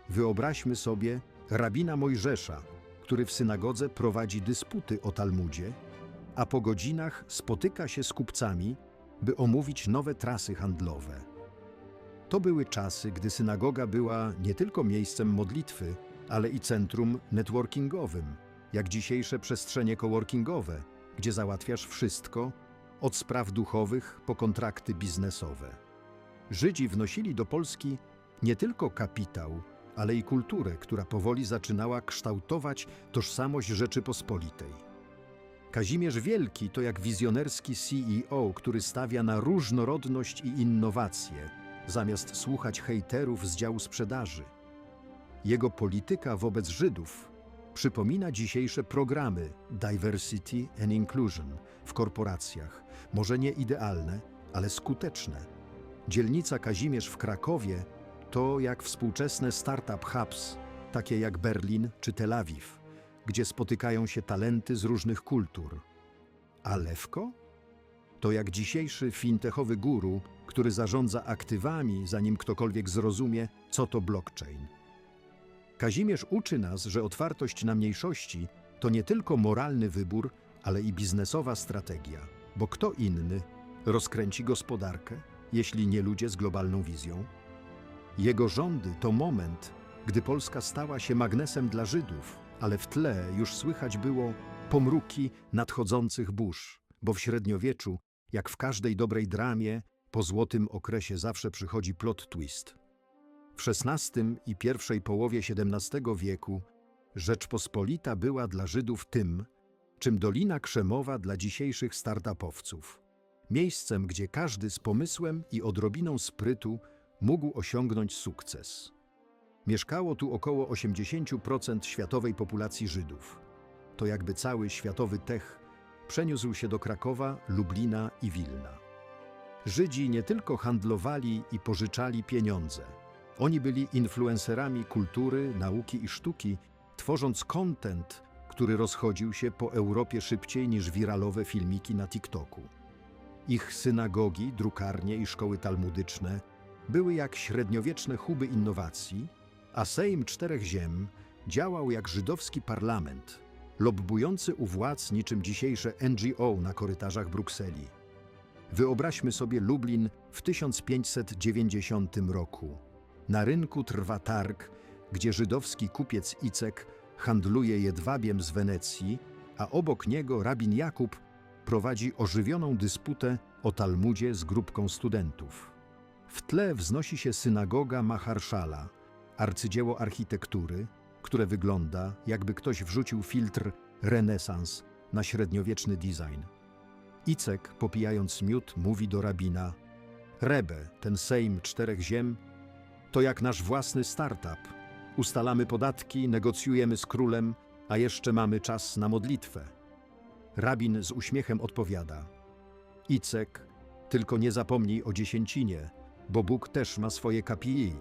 Wyobraźmy sobie rabina Mojżesza, który w synagodze prowadzi dysputy o Talmudzie, a po godzinach spotyka się z kupcami, by omówić nowe trasy handlowe. To były czasy, gdy synagoga była nie tylko miejscem modlitwy, ale i centrum networkingowym, jak dzisiejsze przestrzenie coworkingowe, gdzie załatwiasz wszystko, od spraw duchowych po kontrakty biznesowe. Żydzi wnosili do Polski nie tylko kapitał, ale i kulturę, która powoli zaczynała kształtować tożsamość Rzeczypospolitej. Kazimierz Wielki to jak wizjonerski CEO, który stawia na różnorodność i innowacje, zamiast słuchać hejterów z działu sprzedaży. Jego polityka wobec Żydów przypomina dzisiejsze programy Diversity and Inclusion w korporacjach, może nie idealne, ale skuteczne. Dzielnica Kazimierz w Krakowie to jak współczesne startup hubs, takie jak Berlin czy Tel Awiw, gdzie spotykają się talenty z różnych kultur. A Lewko? To jak dzisiejszy fintechowy guru, który zarządza aktywami, zanim ktokolwiek zrozumie, co to blockchain. Kazimierz uczy nas, że otwartość na mniejszości to nie tylko moralny wybór, ale i biznesowa strategia, bo kto inny rozkręci gospodarkę, jeśli nie ludzie z globalną wizją? Jego rządy to moment, gdy Polska stała się magnesem dla Żydów, ale w tle już słychać było pomruki nadchodzących burz, bo w średniowieczu, jak w każdej dobrej dramie, po złotym okresie zawsze przychodzi plot twist. W XVI i pierwszej połowie XVII wieku Rzeczpospolita była dla Żydów tym, czym Dolina Krzemowa dla dzisiejszych startupowców. Miejscem, gdzie każdy z pomysłem i odrobiną sprytu mógł osiągnąć sukces. Mieszkało tu około 80% światowej populacji Żydów. To jakby cały światowy tech przeniósł się do Krakowa, Lublina i Wilna. Żydzi nie tylko handlowali i pożyczali pieniądze. Oni byli influencerami kultury, nauki i sztuki, tworząc content, który rozchodził się po Europie szybciej niż wiralowe filmiki na TikToku. Ich synagogi, drukarnie i szkoły talmudyczne były jak średniowieczne huby innowacji, a Sejm Czterech Ziem działał jak żydowski parlament, lobbujący u władz niczym dzisiejsze NGO na korytarzach Brukseli. Wyobraźmy sobie Lublin w 1590 roku. Na rynku trwa targ, gdzie żydowski kupiec Icek handluje jedwabiem z Wenecji, a obok niego rabin Jakub prowadzi ożywioną dysputę o Talmudzie z grupką studentów. W tle wznosi się synagoga Maharszala, arcydzieło architektury, które wygląda, jakby ktoś wrzucił filtr renesans na średniowieczny design. Icek, popijając miód, mówi do rabina: Rebbe, ten Sejm Czterech Ziem, to jak nasz własny startup. Ustalamy podatki, negocjujemy z królem, a jeszcze mamy czas na modlitwę. Rabin z uśmiechem odpowiada: Icek, tylko nie zapomnij o dziesięcinie, bo Bóg też ma swoje KPI.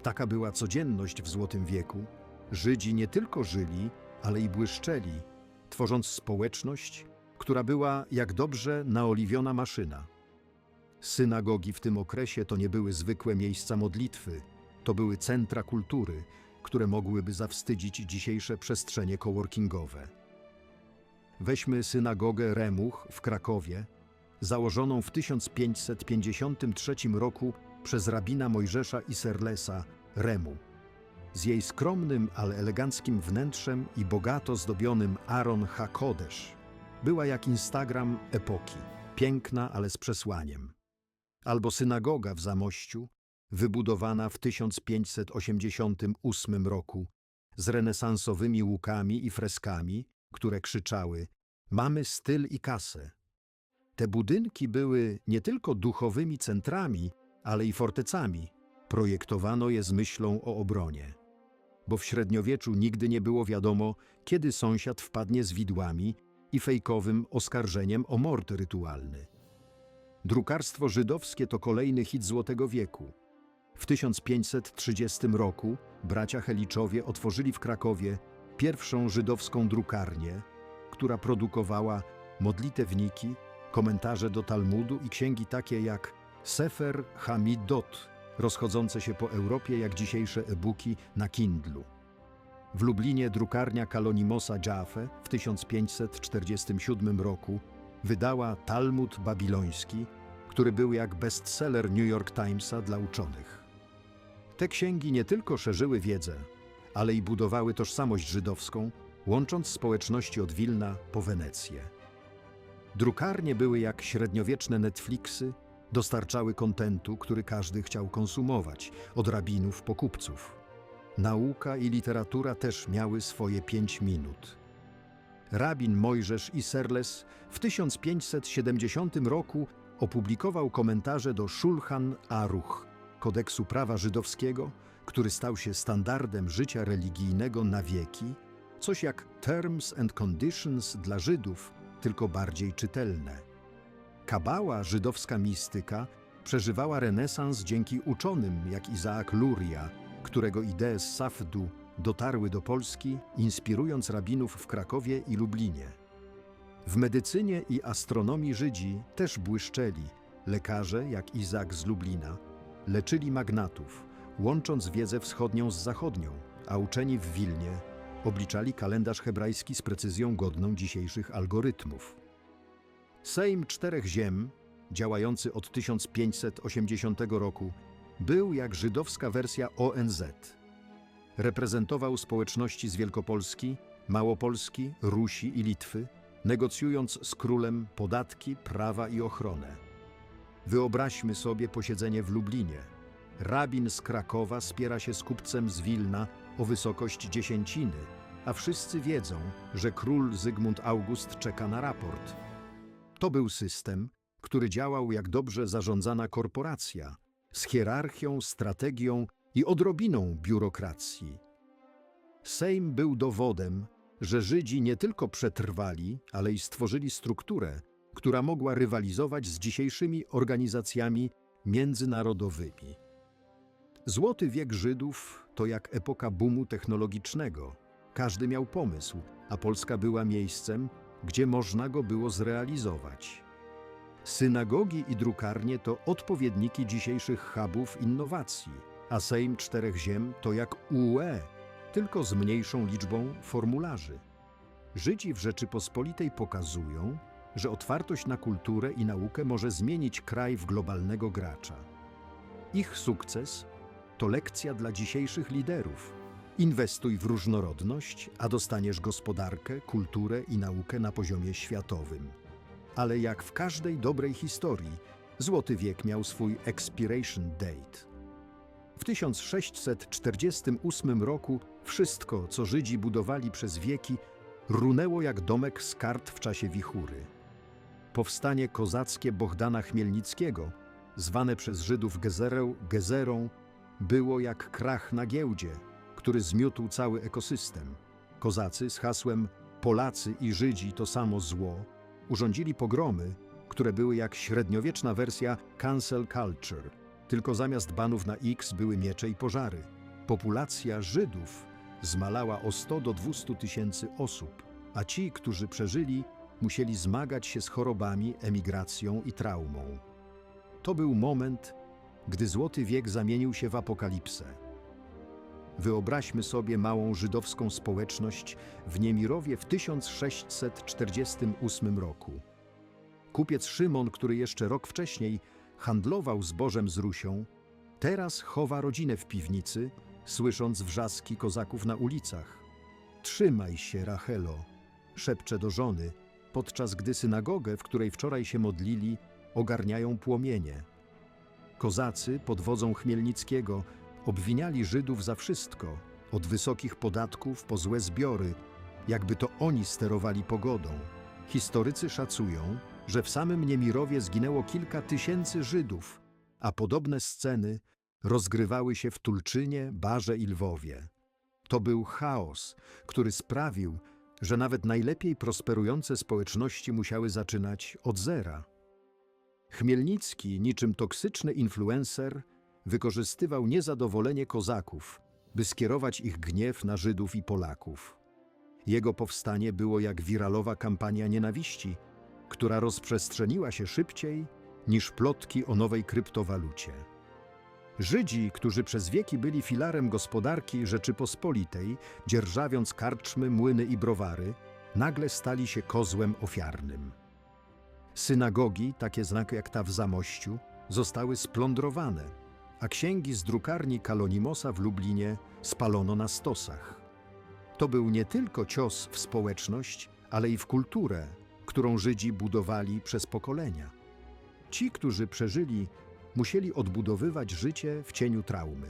Taka była codzienność w Złotym Wieku. Żydzi nie tylko żyli, ale i błyszczeli, tworząc społeczność, która była jak dobrze naoliwiona maszyna. Synagogi w tym okresie to nie były zwykłe miejsca modlitwy, to były centra kultury, które mogłyby zawstydzić dzisiejsze przestrzenie coworkingowe. Weźmy synagogę Remuch w Krakowie, założoną w 1553 roku przez rabina Mojżesza Isserlesa Remu. Z jej skromnym, ale eleganckim wnętrzem i bogato zdobionym Aron HaKodesz była jak Instagram epoki, piękna, ale z przesłaniem. Albo synagoga w Zamościu, wybudowana w 1588 roku, z renesansowymi łukami i freskami, które krzyczały: mamy styl i kasę. Te budynki były nie tylko duchowymi centrami, ale i fortecami. Projektowano je z myślą o obronie. Bo w średniowieczu nigdy nie było wiadomo, kiedy sąsiad wpadnie z widłami i fejkowym oskarżeniem o mord rytualny. Drukarstwo żydowskie to kolejny hit Złotego Wieku. W 1530 roku bracia Heliczowie otworzyli w Krakowie pierwszą żydowską drukarnię, która produkowała modlitewniki, komentarze do Talmudu i księgi takie jak Sefer Hamidot, rozchodzące się po Europie jak dzisiejsze e-booki na Kindlu. W Lublinie drukarnia Kalonimosa Jaffe w 1547 roku wydała Talmud babiloński, który był jak bestseller New York Timesa dla uczonych. Te księgi nie tylko szerzyły wiedzę, ale i budowały tożsamość żydowską, łącząc społeczności od Wilna po Wenecję. Drukarnie były jak średniowieczne Netflixy, dostarczały kontentu, który każdy chciał konsumować, od rabinów po kupców. Nauka i literatura też miały swoje 5 minut. Rabin Mojżesz Isserles w 1570 roku opublikował komentarze do Szulchan Aruch, kodeksu prawa żydowskiego, który stał się standardem życia religijnego na wieki, coś jak Terms and Conditions dla Żydów, tylko bardziej czytelne. Kabała, żydowska mistyka, przeżywała renesans dzięki uczonym jak Izaak Luria, którego idee z Safdu dotarły do Polski, inspirując rabinów w Krakowie i Lublinie. W medycynie i astronomii Żydzi też błyszczeli. Lekarze, jak Izaak z Lublina, leczyli magnatów, łącząc wiedzę wschodnią z zachodnią, a uczeni w Wilnie obliczali kalendarz hebrajski z precyzją godną dzisiejszych algorytmów. Sejm Czterech Ziem, działający od 1580 roku, był jak żydowska wersja ONZ. Reprezentował społeczności z Wielkopolski, Małopolski, Rusi i Litwy, negocjując z królem podatki, prawa i ochronę. Wyobraźmy sobie posiedzenie w Lublinie. Rabin z Krakowa spiera się z kupcem z Wilna o wysokość dziesięciny, a wszyscy wiedzą, że król Zygmunt August czeka na raport. To był system, który działał jak dobrze zarządzana korporacja, z hierarchią, strategią i odrobiną biurokracji. Sejm był dowodem, że Żydzi nie tylko przetrwali, ale i stworzyli strukturę, która mogła rywalizować z dzisiejszymi organizacjami międzynarodowymi. Złoty wiek Żydów to jak epoka boomu technologicznego. Każdy miał pomysł, a Polska była miejscem, gdzie można go było zrealizować. Synagogi i drukarnie to odpowiedniki dzisiejszych hubów innowacji, a Sejm Czterech Ziem to jak UE, tylko z mniejszą liczbą formularzy. Żydzi w Rzeczypospolitej pokazują, że otwartość na kulturę i naukę może zmienić kraj w globalnego gracza. Ich sukces to lekcja dla dzisiejszych liderów. Inwestuj w różnorodność, a dostaniesz gospodarkę, kulturę i naukę na poziomie światowym. Ale jak w każdej dobrej historii, Złoty wiek miał swój expiration date. W 1648 roku wszystko, co Żydzi budowali przez wieki, runęło jak domek z kart w czasie wichury. Powstanie kozackie Bohdana Chmielnickiego, zwane przez Żydów gezerą, było jak krach na giełdzie, który zmiótł cały ekosystem. Kozacy z hasłem Polacy i Żydzi to samo zło urządzili pogromy, które były jak średniowieczna wersja cancel culture, tylko zamiast banów na X były miecze i pożary. Populacja Żydów zmalała o 100 do 200 tysięcy osób, a ci, którzy przeżyli, musieli zmagać się z chorobami, emigracją i traumą. To był moment, gdy Złoty wiek zamienił się w apokalipsę. Wyobraźmy sobie małą żydowską społeczność w Niemirowie w 1648 roku. Kupiec Szymon, który jeszcze rok wcześniej handlował zbożem z Rusią, teraz chowa rodzinę w piwnicy, słysząc wrzaski kozaków na ulicach. „Trzymaj się, Rachelo”, szepcze do żony, podczas gdy synagogę, w której wczoraj się modlili, ogarniają płomienie. Kozacy pod wodzą Chmielnickiego obwiniali Żydów za wszystko, od wysokich podatków po złe zbiory, jakby to oni sterowali pogodą. Historycy szacują, że w samym Niemirowie zginęło kilka tysięcy Żydów, a podobne sceny rozgrywały się w Tulczynie, Barze i Lwowie. To był chaos, który sprawił, że nawet najlepiej prosperujące społeczności musiały zaczynać od zera. Chmielnicki, niczym toksyczny influencer, wykorzystywał niezadowolenie kozaków, by skierować ich gniew na Żydów i Polaków. Jego powstanie było jak wiralowa kampania nienawiści, która rozprzestrzeniła się szybciej niż plotki o nowej kryptowalucie. Żydzi, którzy przez wieki byli filarem gospodarki Rzeczypospolitej, dzierżawiąc karczmy, młyny i browary, nagle stali się kozłem ofiarnym. Synagogi, takie znaki jak ta w Zamościu, zostały splądrowane, a księgi z drukarni Kalonimosa w Lublinie spalono na stosach. To był nie tylko cios w społeczność, ale i w kulturę, którą Żydzi budowali przez pokolenia. Ci, którzy przeżyli, musieli odbudowywać życie w cieniu traumy.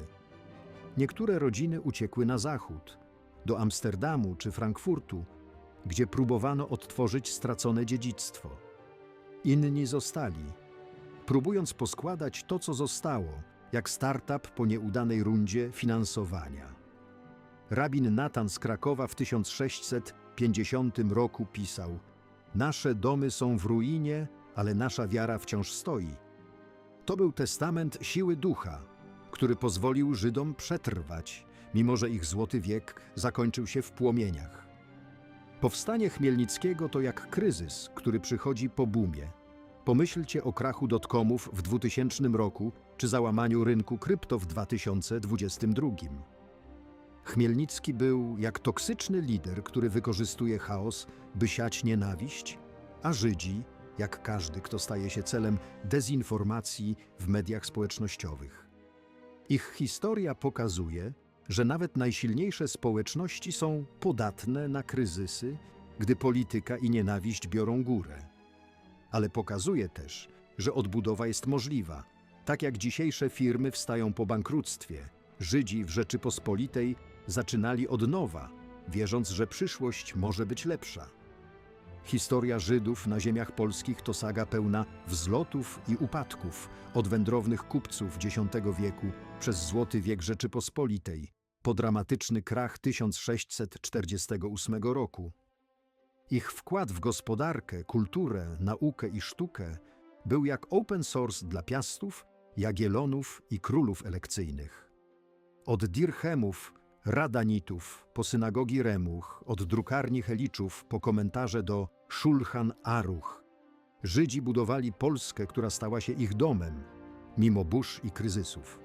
Niektóre rodziny uciekły na zachód, do Amsterdamu czy Frankfurtu, gdzie próbowano odtworzyć stracone dziedzictwo. Inni zostali, próbując poskładać to, co zostało, jak startup po nieudanej rundzie finansowania. Rabin Natan z Krakowa w 1650 roku pisał: „Nasze domy są w ruinie, ale nasza wiara wciąż stoi”. To był testament siły ducha, który pozwolił Żydom przetrwać, mimo że ich złoty wiek zakończył się w płomieniach. Powstanie Chmielnickiego to jak kryzys, który przychodzi po boomie. Pomyślcie o krachu dotcomów w 2000 roku czy załamaniu rynku krypto w 2022. Chmielnicki był jak toksyczny lider, który wykorzystuje chaos, by siać nienawiść, a Żydzi jak każdy, kto staje się celem dezinformacji w mediach społecznościowych. Ich historia pokazuje, że nawet najsilniejsze społeczności są podatne na kryzysy, gdy polityka i nienawiść biorą górę. Ale pokazuje też, że odbudowa jest możliwa. Tak jak dzisiejsze firmy wstają po bankructwie, Żydzi w Rzeczypospolitej zaczynali od nowa, wierząc, że przyszłość może być lepsza. Historia Żydów na ziemiach polskich to saga pełna wzlotów i upadków, od wędrownych kupców X wieku przez Złoty wiek Rzeczypospolitej, po dramatyczny krach 1648 roku. Ich wkład w gospodarkę, kulturę, naukę i sztukę był jak open source dla Piastów, Jagiellonów i królów elekcyjnych. Od dirchemów, radanitów, po synagogi Remuch, od drukarni Heliczów, po komentarze do Szulchan Aruch. Żydzi budowali Polskę, która stała się ich domem, mimo burz i kryzysów.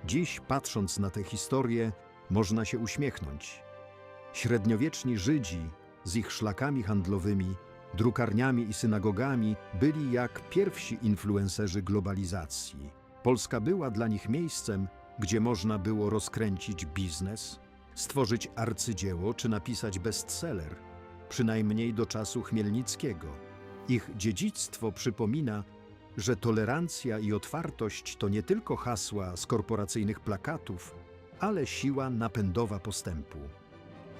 Dziś, patrząc na tę historię, można się uśmiechnąć. Średniowieczni Żydzi z ich szlakami handlowymi, drukarniami i synagogami byli jak pierwsi influencerzy globalizacji. Polska była dla nich miejscem, gdzie można było rozkręcić biznes, stworzyć arcydzieło czy napisać bestseller, przynajmniej do czasu Chmielnickiego. Ich dziedzictwo przypomina, że tolerancja i otwartość to nie tylko hasła z korporacyjnych plakatów, ale siła napędowa postępu.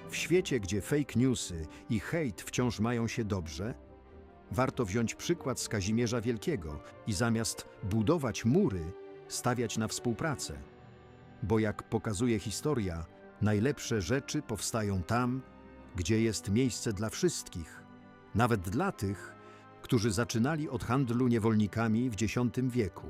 W świecie, gdzie fake newsy i hejt wciąż mają się dobrze, warto wziąć przykład z Kazimierza Wielkiego i zamiast budować mury, stawiać na współpracę. Bo jak pokazuje historia, najlepsze rzeczy powstają tam, gdzie jest miejsce dla wszystkich, nawet dla tych, którzy zaczynali od handlu niewolnikami w X wieku.